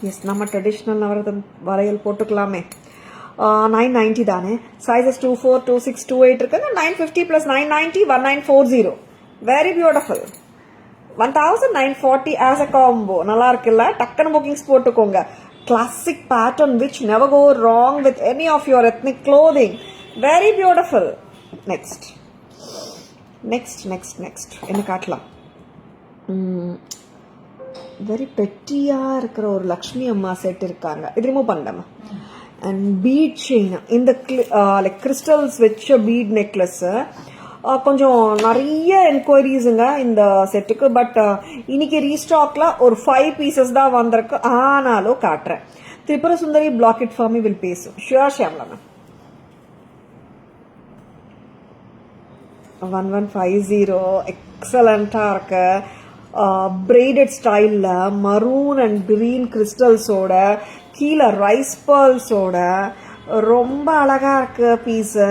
எஸ், நம்ம ட்ரெடிஷ்னல் நவரத்தன் வளையல் போட்டுக்கலாமே. 990 தானே. சைஸஸ் 24, 26, 28 இருக்குங்க. 950 plus 990, 1940. Very beautiful. 1940 as a combo. நல்லா இருக்குல்ல? டக்குன்னு புக்கிங்ஸ் போட்டுக்கோங்க. Classic pattern which never go wrong with any of your ethnic clothing. Very beautiful. Next. என்ன காட்டலாம்? வெரி பெட்டியாக இருக்கிற ஒரு லக்ஷ்மி அம்மா செட் இருக்காங்க. இது ரிமூவ் பண்ணலாமா? அண்ட் பீட் செயின், இந்த லைக் கிறிஸ்டல்ஸ் வச்ச பீட் நெக்லஸ்ஸு. கொஞ்சம் நிறைய என்கொயரிஸுங்க இந்த செட்டுக்கு. பட் இன்னைக்கு ரீஸ்டாக்ல ஒரு 5 pieces தான் வந்திருக்கு. ஆனாலும் காட்டுறேன். திரிபுர சுந்தரி பிளாக்கெட் ஃபார்மி வில் பேசும். Sure Shyamla ma'am. 1150 எக்ஸலண்டா இருக்கு. braided ஸ்டைலில் மரூன் அண்ட் கிரீன் கிறிஸ்டல்ஸோட, கீழே ரைஸ் பேர்ல்ஸோட ரொம்ப அழகா இருக்கு பீஸு.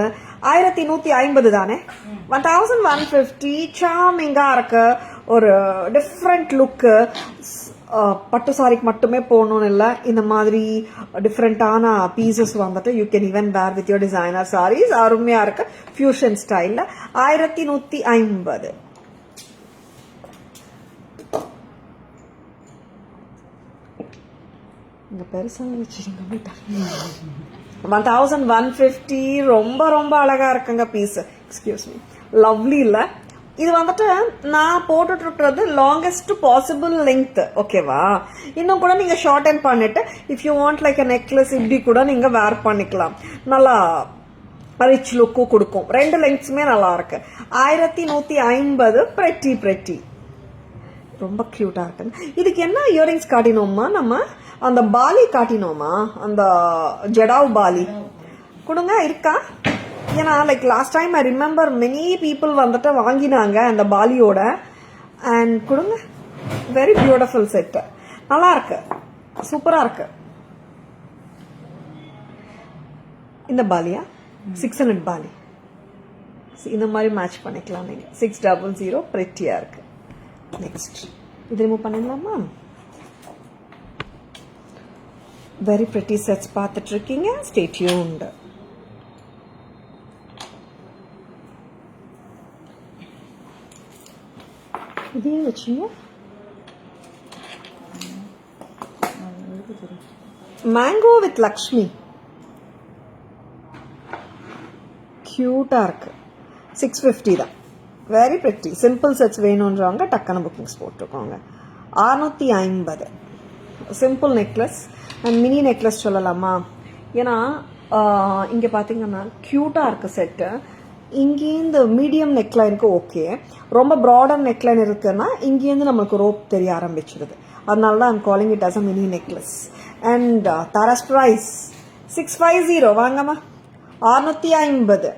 1150 தானே. 1150 சார்மிங்கா இருக்கு. ஒரு டிஃப்ரெண்ட் லுக்கு. பட்டு சாரிக்கு மட்டுமே போகணும்னு இல்லை, இந்த மாதிரி டிஃப்ரெண்டான பீசஸ் வந்துட்டு you can even wear with your designer saris. அருமையா இருக்கு ஃபியூஷன் ஸ்டைலில். 1150. இங்க பெருசாக வச்சுருங்க. 1150 ரொம்ப ரொம்ப அழகா இருக்குங்க பீஸ். Excuse me. லவ்லி இல்ல? இது வந்துட்டு நான் போட்டுட்டு இருக்கிறது லாங்கஸ்ட் பாசிபிள் லெங்த். ஓகேவா? இன்னும் கூட நீங்க ஷார்டன் பண்ணிட்டு if you want like a necklace இப்படி கூட நீங்க வேர் பண்ணிக்கலாம். நல்லா ரிச் லுக்கும் கொடுக்கும். 2 லெங்க்ஸுமே நல்லா இருக்கு. 1150 pretty. ரொம்ப கியூட்டா இருக்குங்க. இதுக்கு என்ன இயரிங்ஸ் காட்டினோமா? நம்ம அந்த பாலி காட்டினோமா? அந்த ஜடாவ் பாலி கொடுங்க. இருக்கா? ஏன்னா like last time I remember many people வந்துட்டு வாங்கினாங்க அந்த பாலியோட. அண்ட் கொடுங்க. Very beautiful set. நல்லா இருக்கு, சூப்பரா இருக்கு. இந்த பாலியா 600 பாலி. இந்த மாதிரி மேட்ச் பண்ணிக்கலாம் நீங்க. 600 பிரெட்டியா இருக்கு. நெக்ஸ்ட் இது ரிமூவ் பண்ணிடலாமா? வெரி பிரிட்டி செட்ஸ் பார்த்துட்டு இருக்கீங்க. Stay tuned. இதையும் வச்சுங்க. மேங்கோ வித் லக்ஷ்மி கியூட்டா இருக்கு. 650 தான். Very pretty. சிம்பிள் செட்ஸ் வேணும்ன்றவங்க டக்குன்னு புக்கிங்ஸ் போட்டுருக்கோங்க. 650 simple necklace and mini necklace சொல்லலாமா? ஏன்னா இங்கே பார்த்தீங்கன்னா க்யூட்டாக இருக்கு செட்டு. இங்கேருந்து மீடியம் நெக்லைனுக்கு ஓகே. ரொம்ப ப்ராடர் நெக்லைன் இருக்குன்னா இங்கேருந்து நம்மளுக்கு ரோப் தெரிய ஆரம்பிச்சிருது. அதனால தான் I'm calling it as a mini necklace. And Taras price 650. வாங்கம்மா. 650.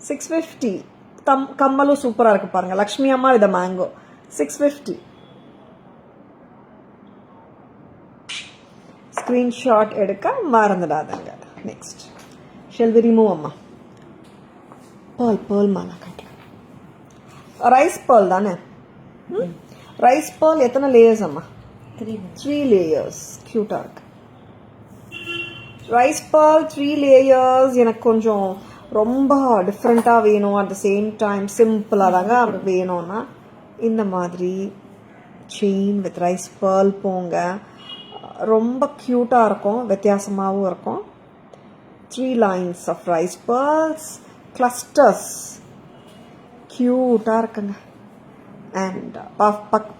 650. கம்மலும் சூப்பராக இருக்கு பாருங்க. லக்ஷ்மி அம்மா வித் மேங்கோ. 650. ஸ்கிரீன்ஷாட் எடுக்க மறந்துடாதங்க. நெக்ஸ்ட் ஷெல் வி ரிமூவ் அம்மா? பேர்ல் மாலா காட்டலாம். ரைஸ் பேர்ல் தானே. ரைஸ் பேர்ல் எத்தனை லேயர்ஸ் அம்மா? 3 லேயர்ஸ். கியூட்டா இருக்கு. Rice pearl 3 layers. எனக்கு கொஞ்சம் ரொம்ப டிஃப்ரெண்ட்டாக வேணும். அட் த சேம் டைம் சிம்பிளாக தாங்க வேணும்னா இந்த மாதிரி செயின் வித் ரைஸ் பேர்ல் போங்க. ரொம்ப க்யூட்டாக இருக்கும், வித்தியாசமாகவும் இருக்கும். 3 lines of rice pearls, clusters. க்யூட்டாக இருக்குங்க. அண்ட்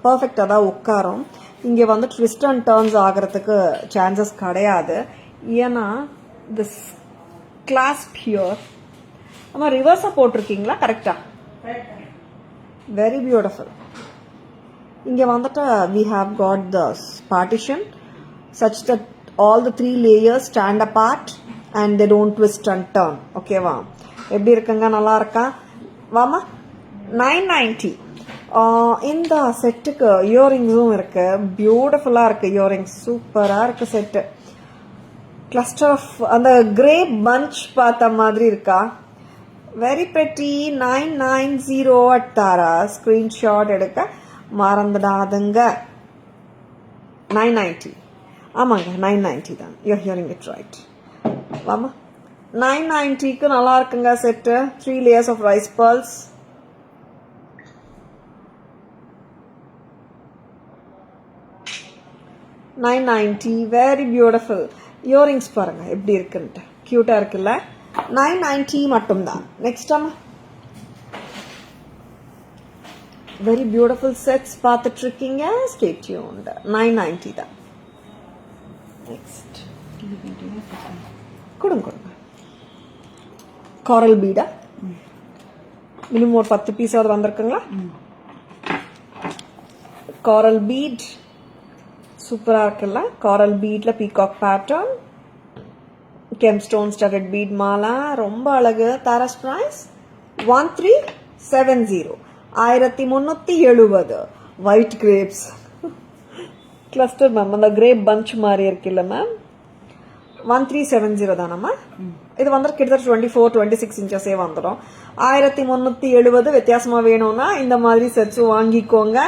பர்ஃபெக்டாக தான் உட்காரும். இங்கே வந்து ட்விஸ்ட் அண்ட் டர்ன்ஸ் ஆகிறதுக்கு சான்சஸ் கிடையாது. ஏன்னா திஸ் கிளாஸ்ப் ஹியர் நம்ம ரிவர்ஸாக போட்டிருக்கீங்களா? கரெக்டா? Very beautiful. இங்கே வந்துட்டு we have got the partition such that all the 3 layers stand apart and they don't twist and turn. ஓகேவா? எப்படி இருக்குங்க? நல்லா இருக்கா? வாமா. 990. இந்த செட்டுக்கு இயரிங்ஸும் இருக்கு. பியூட்டிஃபுல்லாக இருக்கு இயரிங்ஸ். சூப்பராக இருக்கு செட்டு. கிளஸ்டர் ஆஃப் அந்த கிரேப் பஞ்ச் பார்த்த மாதிரி இருக்கா? வெரி பெட்டி. 990 at தாரா. ஸ்கிரீன்ஷாட் எடுக்க மறந்துடாதுங்க. 990. ஆமாங்க 990 தான். You're hearing it right. வாமா 990க்கு நல்லா இருக்குங்க set. 3 layers of rice pearls. $990 very beautiful. Earrings பாருங்க எப்படி இருக்குன்னு. கியூட்டா இருக்குல்ல? 990 மட்டும் தான். நெக்ஸ்ட் அம்மா very beautiful sets பார்த்துட்டு இருக்கீங்க. Stay tuned. 990 தான். நெக்ஸ்ட் கொடுங்க coral bead மினிமம் ஒரு 10 பீஸாவது வந்திருக்குங்களா? coral bead சூப்பரா இருக்குல்ல? coral beadல peacock pattern, gemstone studded bead mala ரொம்ப அழகு. Taras price 1370 1370. white grapes cluster ma'am, அந்த கிரேப் பஞ்ச் மாதிரி இருக்குல்ல மேம்? 1370 தானம்மா. இது வந்து கிட்டத்தட்ட 24-26 இன்ச்சஸே வந்துடும். 1370 வித்தியாசமா வேணும்னா இந்த மாதிரி செட்ஸ் வாங்கிக்கோங்க.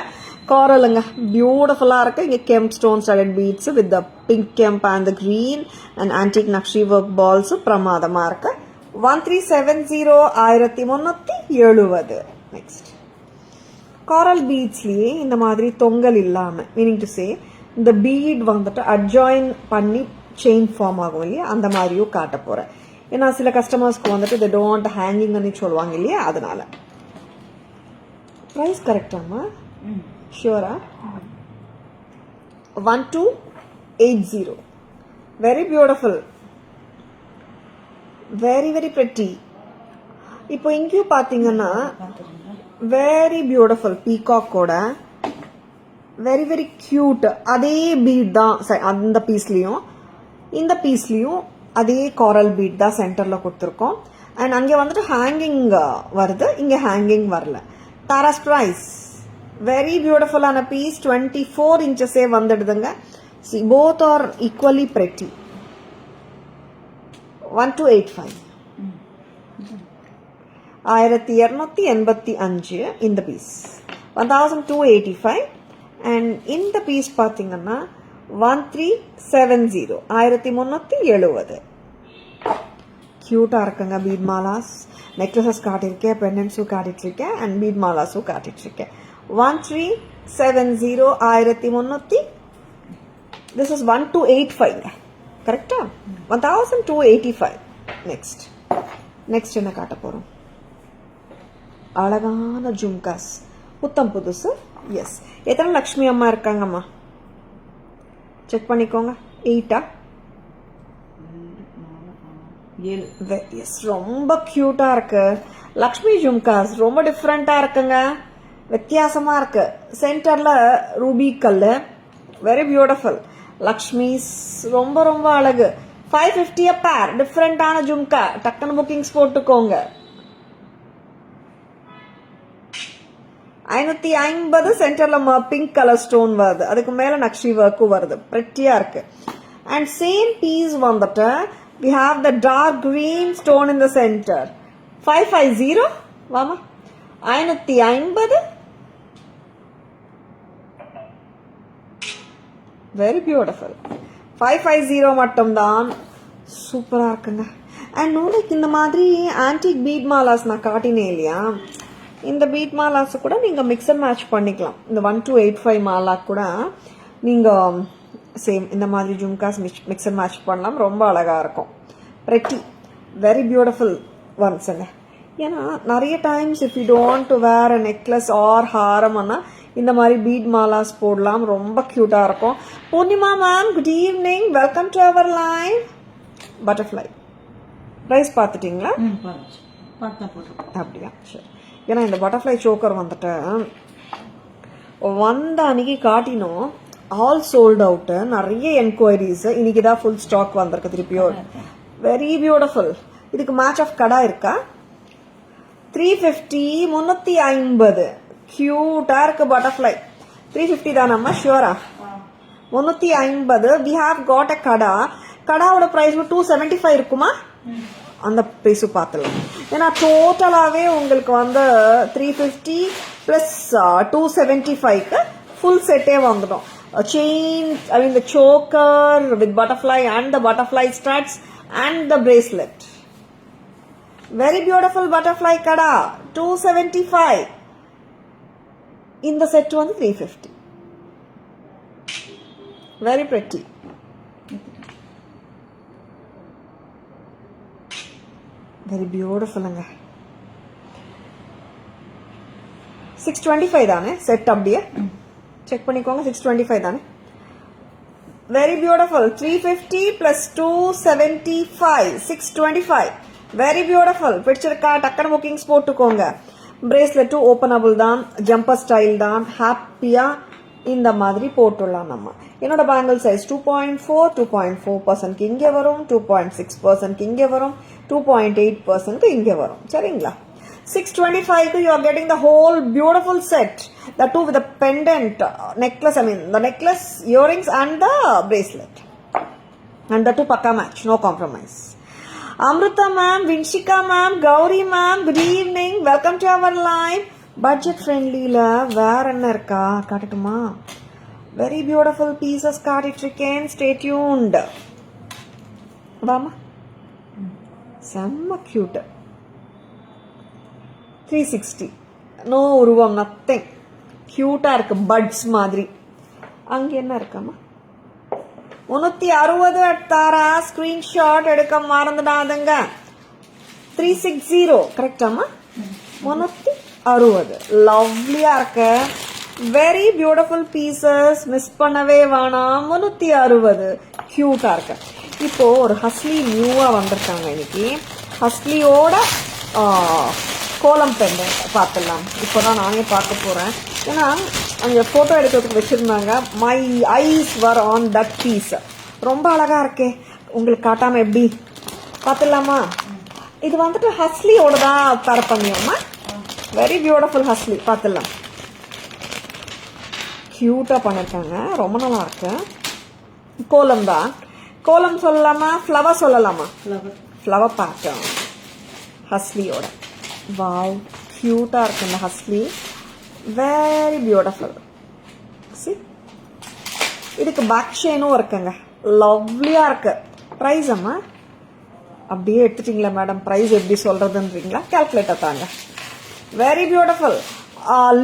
காரலுங்க பியூட்டிஃபுல்லா இருக்கு. இங்க kemp stone studded beads with the pink kemp and the green and antique nakshi work balls பிரமாதமா இருக்கு. 1370 1370. நெக்ஸ்ட் காரல் பீட்ஸ்லயே இந்த மாதிரி தொங்கல் இல்லாம, மீனிங் டு சே இந்த பீட் வந்துட்டு அட்ஜாயின் பண்ணி செயின் ஃபார்ம் ஆகும் இல்லையா, அந்த மாதிரியும் காட்ட போறேன். ஏன்னா சில கஸ்டமர்ஸ்க்கு வந்துட்டு they don't want hanging சொல்லுவாங்க இல்லையா, அதனால. பிரைஸ் கரெக்டாமா? ஷியூரா? 1280. Very beautiful, very very pretty. இப்போ இங்கேயும் பாத்தீங்கன்னா வெரி பியூட்டிஃபுல் பீகாக்கோட வெரி வெரி கியூட் அதே பீட் தான் அந்த பீஸ்லயும். இந்த பீஸ்லயும் அதே காரல் பீட் தான் சென்டர்ல கொடுத்துருக்கோம். அண்ட் அங்கே வந்துட்டு ஹேங்கிங் வருது, இங்க ஹேங்கிங் வரல. தாராஸ் பிரைஸ் வெரி பியூட்டிஃபுல்லான பீஸ். 24 இன்ச்சஸே வந்துடுதுங்க. Both are equally pretty. 1285. 1285 இந்த பீஸ். 1285. அண்ட் இந்த பீஸ் பாத்தீங்கன்னா 1370 1370. கியூட்டா இருக்குங்க. பீட் மாலாஸ், நெக்லசஸ் காட்டிருக்கேன், பெண்டன்ஸும் காட்டிட்டு இருக்கேன், அண்ட் பீட் மாலாஸும் காட்டிட்டு இருக்கேன். 1370 1300. திஸ் இஸ் 1285 கரெக்டா? 1285. நெக்ஸ்ட் நெக்ஸ்ட் என்ன காட்ட போறோம்? அழகான ஜும்காஸ், புத்தம் புதுசு. எஸ், எத்தனை லக்ஷ்மி அம்மா இருக்காங்கம்மா? செக் பண்ணிக்கோங்க. 8 எஸ், ரொம்ப கியூட்டா இருக்கு. லக்ஷ்மி ஜும்காஸ் ரொம்ப டிஃப்ரெண்டா இருக்குங்க, வித்தியாசமா இருக்கு. சென்டர்ல ரூபி கல்லு, வெரி பியூட்டிஃபுல். லக்ஷ்மிஸ் ரொம்ப ரொம்ப அழகு. 550 a pair. டிஃப்ரெண்டான ஜும்கா. டக்குன்னு புக்கிங்ஸ் போட்டுக்கோங்க. 550. சென்டர்ல பிங்க் கலர் ஸ்டோன் வருது, அதுக்கு மேல நக்ஷி ஒர்க்கும் வருது, பிரெட்டியா இருக்கு. அண்ட் சேம் பீஸ் வந்துட்டு we have the dark green stone in the center. 550. வாமா 550. Very beautiful. 550 மட்டும்தான். சூப்பரா இருக்குங்க. அண்ட் நோலைக்கு இந்த மாதிரி ஆன்டிக் பீட் மாலாஸ் நான் காட்டினேன் இல்லையா, இந்த பீட் மாலாஸ் கூட நீங்க மிக்ஸ் அண்ட் மேட்ச் பண்ணிக்கலாம். இந்த 1285 மாலா கூட நீங்க சேம் இந்த மாதிரி ஜும்காஸ் மிக்ஸ் அண்ட் மேட்ச் பண்ணலாம். ரொம்ப அழகா இருக்கும். பிரெட்டி, வெரி பியூட்டிஃபுல் ஒன்ஸ்ங்க. ஏன்னா நிறைய times if you don't to wear a necklace or ஹாரம்னா இந்த மாதிரி பீட் மாலாஸ் போடலாம். ரொம்ப கியூட்டா இருக்கும். Poornima ma'am, good evening, welcome to our live. Butterfly price பார்த்துட்டீங்களா? அப்படியா? சரி. ஏன்னா இந்த பட்டர்ஃப்ளை சோக்கர் வந்துட்டு வந்த அன்னைக்கு காட்டினோம், ஆல் சோல்ட் அவுட். நிறைய என்கொயரிஸ். இன்னைக்கு தான் ஃபுல் ஸ்டாக் வந்திருக்கு திருப்பியும். Very beautiful. இதுக்கு மேட்ச் ஆஃப் கடா இருக்கா? 350 350. கியூட்டா இருக்கு பட்டர்ஃப்ளை. 350 தானம்மா? ஷியூரா? 350. We have got a kara. கடாவோட price 275 இருக்குமா? அந்த பிரைஸு பார்த்துலாம். ஏன்னா டோட்டலாவே உங்களுக்கு வந்து 350 பிளஸ் 275க்கு ஃபுல் செட்டே வந்துடும். a chain, the choker with butterfly and the butterfly studs and the bracelet. Very beautiful butterfly kada, 275. In the set one 350. Very pretty. Very beautiful anga. 625 தானே set அப்படியே செக் பண்ணிக்கோங்க. 625 தானே. Very beautiful. 350 plus 275 625. Very beautiful. பிடிச்சிருக்கா? டக்கன bookings போட்டுக்கோங்க. Bracelet openable தான், jumper style தான். ஹாப்பியா இந்த மாதிரி போட்டுடலாம். நம்ம என்னோட பேங்கிள் சைஸ் 2.4 2.4% இங்கே வரும், 2.6% இங்கே வரும், 2.8% இங்கே வரும். சரிங்களா? 625 you are getting the whole beautiful set, the two with the pendant necklace, the necklace, earrings and the bracelet, and the two pakka match, no compromise. Amrita ma'am, Vinshika ma'am, Gauri ma'am, good evening, welcome to our live. Budget friendly la வேற என்ன இருக்கா காட்டட்டுமா? Very beautiful pieces காட்டிட்டிருக்கேன். Stay tuned. வாமா, செம்ம cute. 360. No உருவம், nothing. Cute-ஆ இருக்கு, buds மாதிரி. அங்கே என்ன இருக்காமா? 360 எடுத்தாரா? ஸ்கிரீன்ஷாட் எடுக்க மறந்துடாதுங்க. 360 கரெக்டாமா? 360. லவ்லியா இருக்கு. வெரி பியூட்டிஃபுல் பீசஸ், மிஸ் பண்ணவே வேணாம். 360 கியூட்டா இருக்கு. இப்போ ஒரு ஹஸ்லி நியூவா வந்திருக்காங்க இன்னைக்கு. ஹஸ்லியோட கோலம் பெண்டன்ட் பார்த்துடலாம். இப்போதான் நானே பார்க்க போறேன். ஏன்னா அங்கே ஃபோட்டோ எடுக்கிறதுக்கு வச்சுருந்தாங்க. My eyes were on that piece. ரொம்ப அழகா இருக்கே, உங்களுக்கு காட்டாம எப்படி பார்த்துடலாமா? இது வந்துட்டு ஹஸ்லியோட தான் பேர் பண்ணியோமா. வெரி பியூட்டிஃபுல் ஹஸ்லி, பார்த்துடலாம். கியூட்டா பண்ணிருக்காங்க, ரொம்ப நல்லா இருக்கு. கோலம் தான். கோலம் சொல்லலாமா, ஃப்ளவர் சொல்லலாமா? Flower pattern ஹஸ்லியோட. வாவ், கியூட்டா இருக்கு இந்த ஹஸ்லி. Very beautiful. இதுக்கு பேக் செயினும் இருக்குங்க, லவ்லியா இருக்கு. ப்ரைஸ் அம்மா அப்படியே எடுத்துட்டீங்களா மேடம்? ப்ரைஸ் எப்படி சொல்றதுன்றீங்களா? கால்குலேட்டர் தாங்க. Very beautiful.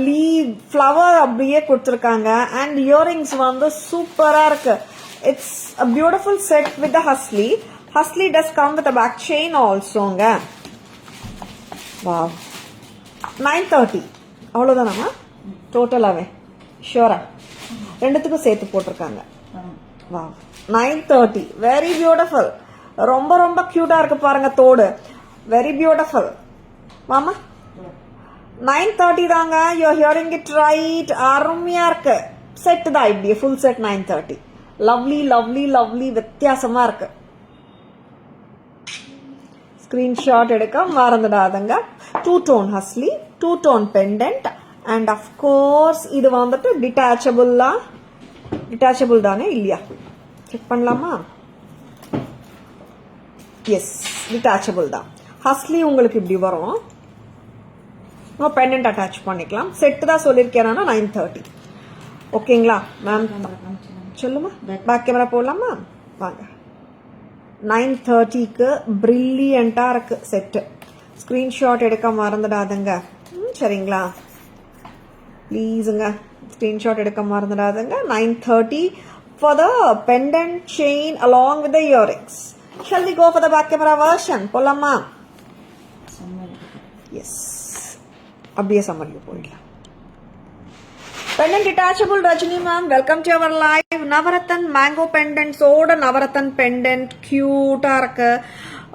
லீவ் ஃப்ளவர் அப்படியே கொடுத்துருக்காங்க. அண்ட் இயரிங்ஸ் வந்து சூப்பரா இருக்கு. It's a beautiful set with the hasli. Hasli does come with a back chain ஆல்சோங்க. வாவ், 930. அவ்வளோதானம்மா டோட்டலாகவே? ஷியோரா? ரெண்டுத்துக்கும் சேர்த்து போட்டிருக்காங்க. வா, 930. Very beautiful. ரொம்ப ரொம்ப கியூட்டா இருக்கு பாருங்க தோடு. Very beautiful. மாமா 930 தாங்க. You hearing it right. அருமையா இருக்கு. செட் தான், இப்படி full set 930. Lovely lovely lovely, வித்தியாசமா இருக்கு. ஸ்கிரீன்ஷாட் எடுக்க மறந்துடாதுங்க. 2-tone ஹஸ்லி, 2-tone pendant, and of course இது வந்துட்டு டிட்டாச்சபிள் தானே இல்லையா? செக் பண்ணலாமா? எஸ், டிட்டாச்சபிள் தான். ஹஸ்லி உங்களுக்கு இப்படி வரும். பெண்டன்ட் அட்டாச் பண்ணிக்கலாம். செட் தான் சொல்லியிருக்கேன் 930. ஓகேங்களா மேம்? சொல்லுமா, பேக் கேமரா போடலாமா? வாங்க. 930க்கு பிரில்லியண்டா இருக்கு செட்டு. ஸ்கிரீன்ஷாட் எடுக்க மறந்துடாதுங்க. சரிங்களா? ப்ளீஸுங்க ஸ்கிரீன்ஷாட் எடுக்க மறந்துடாதுங்க. 930 for the pendant chain along with the earrings. Shall we go for the back camera version? போலாமா? எஸ், அப்படியே சம்மர்ல போயிடலாம். Pendant detachable Rajini ma'am, welcome to our live. Navarathan mango pendants oda Navarathan pendant cute இருக்கு.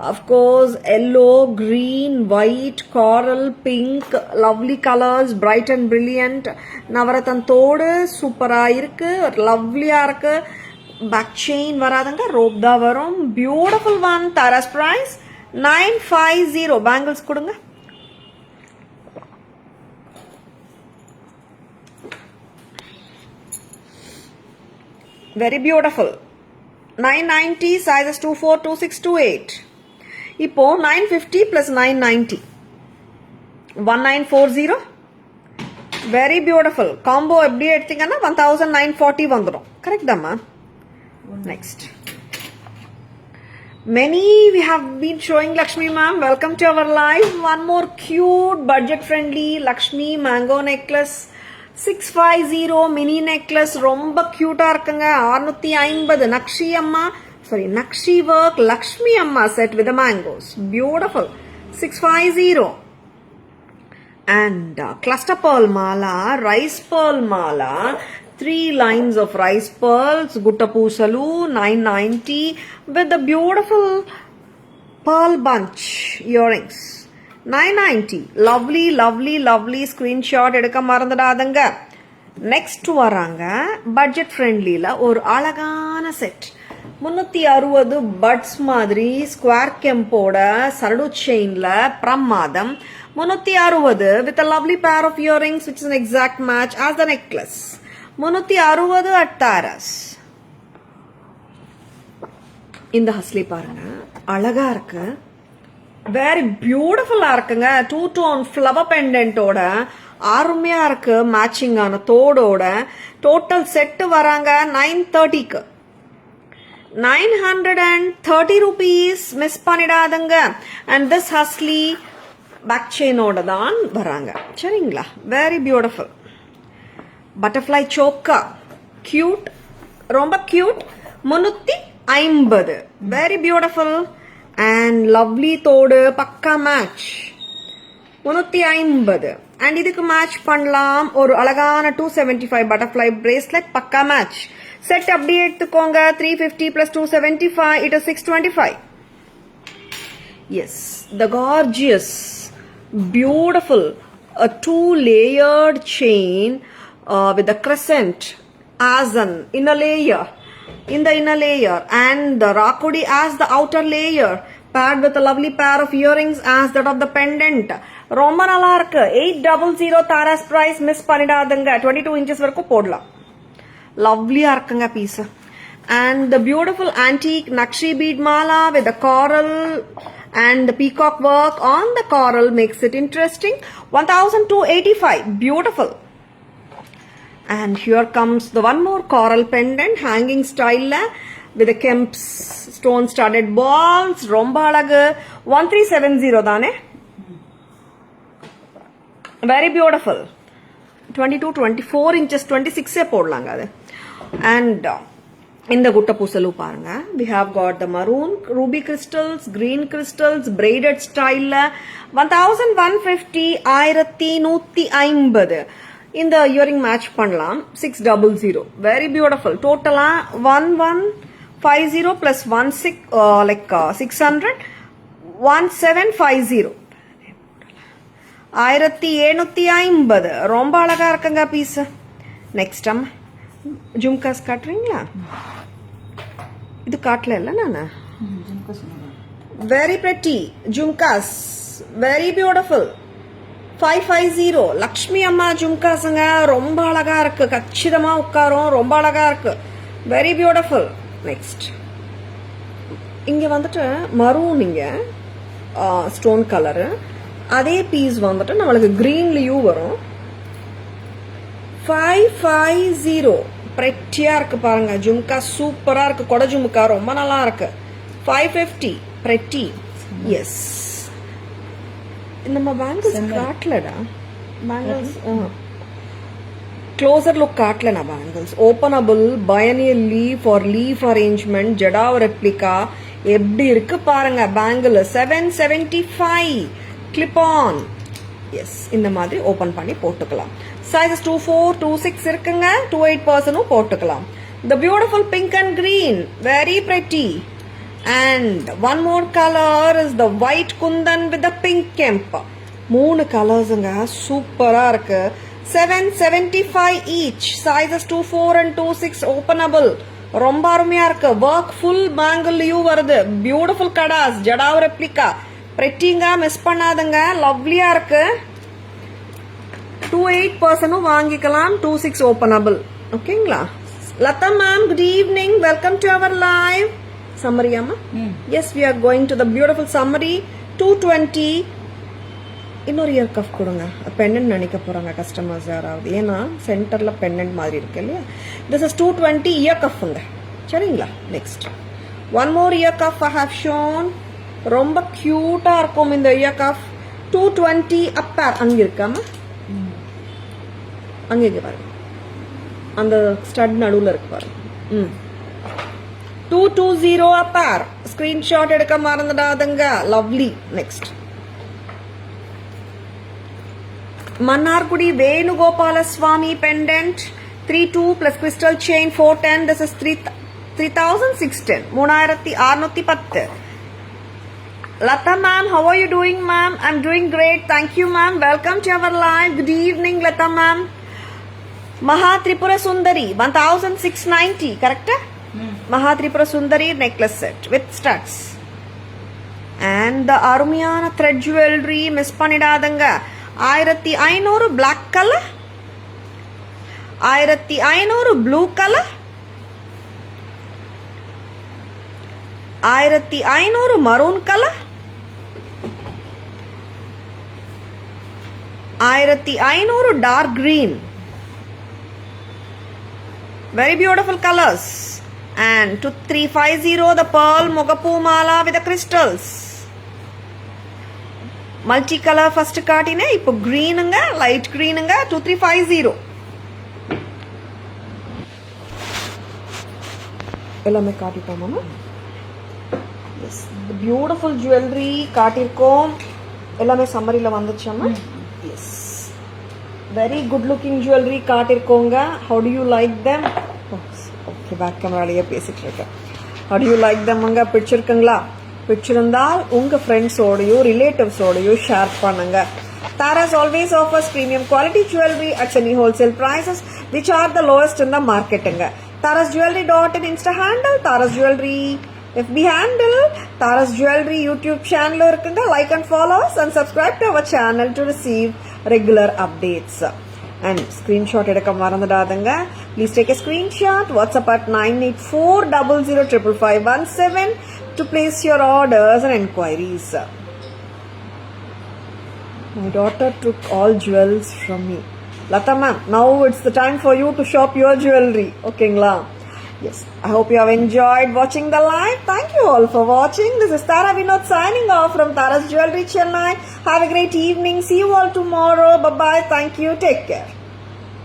Of course yellow, green, white, coral, pink, lovely colors, bright and brilliant. Navarathan தோடு சூப்பரா இருக்கு, லவ்லியா இருக்கு. Back chain வராதுங்க, rope தான் வரும். Beautiful one. Taras price 950. Bangles கொடுங்க. Very beautiful. 990, sizes 24, 26, 28. இப்போ 950 plus 990. 1940. Very beautiful. காம்போ எப்படி எடுத்தீங்கன்னா 1940 வந்துடும். கரெக்ட் தாம்மா? Next many we have been showing Lakshmi ma'am. Welcome to our live. One more cute budget friendly Lakshmi mango necklace 650 mini necklace. ரொம்ப கியூட்டா இருக்குங்க. 650 நக்ஷி அம்மா Nakshi work Lakshmi amma set with the mangoes. Beautiful. 650. And cluster pearl mala, rice pearl mala, 3 lines of rice pearls, Guttapusalu, 990 with the beautiful pearl bunch earrings. 990. Lovely, lovely, lovely screenshot edukka marandadadanga. Next varanga budget friendly la or alagana set. 360 puts மாதிரி square கெம்போட சரடு செயின்ல பிரமாதம். 360 with a lovely pair of earrings which is an exact match as the necklace. 360 at Taras. இந்த ஹஸ்லி பாருங்க, அழகா இருக்கு. Very பியூட்டிஃபுல்லா இருக்குங்க. 2-tone flower பெண்டன்ட்டோட அருமையா இருக்கு. மேட்சிங் ஆன தோடோட டோட்டல் செட்டு வராங்க 930க்கு. 930 rupees. மிஸ் பண்ணிடாதங்க. அண்ட் திஸ் ஹஸ்லி பேக் செயினோட தான் வராங்க. சரிங்களா? Very beautiful. பட்டர்ஃப்ளை சோக்கா கியூட், ரொம்ப cute. 350. Very beautiful and lovely தோடு பக்கா மேட்ச். 350. அண்ட் இதுக்கு மேட்ச் பண்ணலாம் ஒரு அழகான 275 பட்டர்ஃப்ளை பிரேஸ்லெட் பக்கா மேட்ச். செட் அப்படியே எடுத்துக்கோங்க. 350 plus 275 it is 625. Yes, the gorgeous, beautiful, a 2-layered chain with the crescent as an inner layer, in the inner layer, and the rakudi as the outer layer, paired with a lovely pair of earrings as that of the pendant. ரொம்ப நல்லா இருக்கு. 800 Tara's price. Miss பண்ணிடாதுங்க. 22 inches வரைக்கும் போடலாம். லவ்லியா இருக்குங்க piece. And the beautiful antique Nakshi bead mala with the coral and the peacock work on the coral makes it interesting. 1285. Beautiful. And here comes the one more coral pendant hanging style with the Kemp's stone studded balls. ரொம்ப அழகு. 1370 தானே? Very beautiful. 22-24 inches, 26 போடலாங்க அது. And இந்த Guttapusalu பாருங்க. We have got the maroon, ruby crystals, green crystals, braided style. 1150, 1150. இந்த earring match பண்ணலாம். 600. Very beautiful. Total 1150 plus 600, 1750. 1750. ரொம்ப அழகா இருக்குங்க பீஸ். நெக்ஸ்ட் ஜும்காஸ் காட்டுறீங்களா? இது காட்டல இல்ல நானு. Very pretty jhumkas, very beautiful. 550 Lakshmi அம்மா ஜும்காஸுங்க. ரொம்ப அழகா இருக்கு. கச்சிதமா உட்காரும். ரொம்ப அழகா இருக்கு. Very beautiful. நெக்ஸ்ட் இங்க வந்துட்டு மரூனிங்க ஸ்டோன் கலரு. அதே பீஸ் வந்துட்டு நம்மளுக்கு கிரீன்லயும் வரும். 550 பிரெட்டியா இருக்கு பாருங்க. ஜும்கா சூப்பரா இருக்கு. கொடை ஜும்கா ரொம்ப நல்லா இருக்கு. 550 பிரெட்டி. எஸ். நம்ம பேங்கிள்ஸ் காட்டலடா. பேங்கிள்ஸ் க்ளோசர் லுக் காட்டல. நான் bangles openable pioneer leaf arrangement jadau replica எப்படி இருக்கு பாருங்க. Bangle 775 clip on. எஸ், இந்த மாதிரி ஓபன் பண்ணி போட்டுக்கலாம். Sizes 24, 26 இருக்குங்க. 28% போட்டுக்கலாம். The beautiful pink and green, very pretty. And one more color is the white kundan with the pink kemp. 3 கலர்ஸ்ங்க. சூப்பரா இருக்கு. 775 each. Sizes 24 and 26 openable. ரொம்ப அருமையா இருக்கு. ஒர்க் ஃபுல் பேங்கிள்லயும் வருது. Beautiful kadas jadau replica. பிரெட்டிங்க. மிஸ் பண்ணாதுங்க. லவ்லியா இருக்கு. 28% வாங்கிக்கலாம். 26 openable. ஓகேங்களா? Latha ma'am, good evening. Welcome to our live. Summary அம்மா? Yes, we are going to the beautiful summary. 220 இன்னொரு இயர் கஃப் கொடுங்க. பெண்டன்ட் நினைக்க போகிறாங்க கஸ்டமர்ஸ் யாராவது, ஏன்னா சென்டரில் பெண்டன்ட் மாதிரி இருக்கு இல்லையா. திஸ் இஸ் 220 இயர் கஃப்ங்க. சரிங்களா. Next one more ear cuff I have shown. ரொம்ப க்யூட்டாக இருக்கும் இந்த இயர் கஃப். 220 அப்பேர். அங்கே இருக்காம அங்கே இருக்கு பாருங்க, அந்த ஸ்டட் நடுவில் இருக்கு பாருங்க. 220 அப்பேர். ஸ்கிரீன்ஷாட் எடுக்க மறந்துடாதுங்க. Lovely. Next Mannargudi Venugopala Swami pendant 32 plus crystal chain 410. This is 3610. 3610. Lata ma'am, how are you doing ma'am? I'm doing great. Thank you ma'am. Welcome to our live. Good evening Lata ma'am. Mahatripura Sundari 1690. Correct? Mahatripura Sundari necklace set with studs. And the Arumiyana thread jewelry miss pannidadanga. 1500 black color, 1500 blue color, 1500 maroon color, 1500 dark green. Very beautiful colors. And 2350 the pearl Mogapu mala with the crystals. Multi colour first காட்டினேன். இப்போ க்ரீனுங்க, light க்ரீனுங்க. 2350 எல்லாமே காட்டிட்டோம். Yes, beautiful jewellery காட்டியிருக்கோம். எல்லாமே சம்மரியில் வந்துச்சாமா. Yes, very good looking jewellery காட்டியிருக்கோங்க. How do you like them? Okay, back கேமராலேயே பேசிட்டு இருக்கேன். ஹவு டு யூ லைக் தெம்ங்க? பிடிச்சிருக்குங்களா? பிடிச்சிருந்தால் உங்க ஃப்ரெண்ட்ஸோடையோ ரிலேட்டிவ்ஸோடையோ ஷேர் பண்ணுங்க. Taras always offers premium quality jewelry at semi wholesale prices which are the lowest in the market. tarasjewelry.in Insta handle, Taras Jewelry FB handle, Taras Jewelry YouTube channel irukanga. Like and follow us and subscribe to our channel to receive regular updates. And screenshot edukka marandadanga. Please take a screenshot. WhatsApp at 9840055517 to place your orders and enquiries. My daughter took all jewels from me. Lata ma'am, now it's the time for you to shop your jewelry. Okay, ngla? Yes, I hope you have enjoyed watching the live. Thank you all for watching. This is Tara Vinod signing off from Taras Jewelry Chennai. Have a great evening. See you all tomorrow. Bye-bye. Thank you. Take care.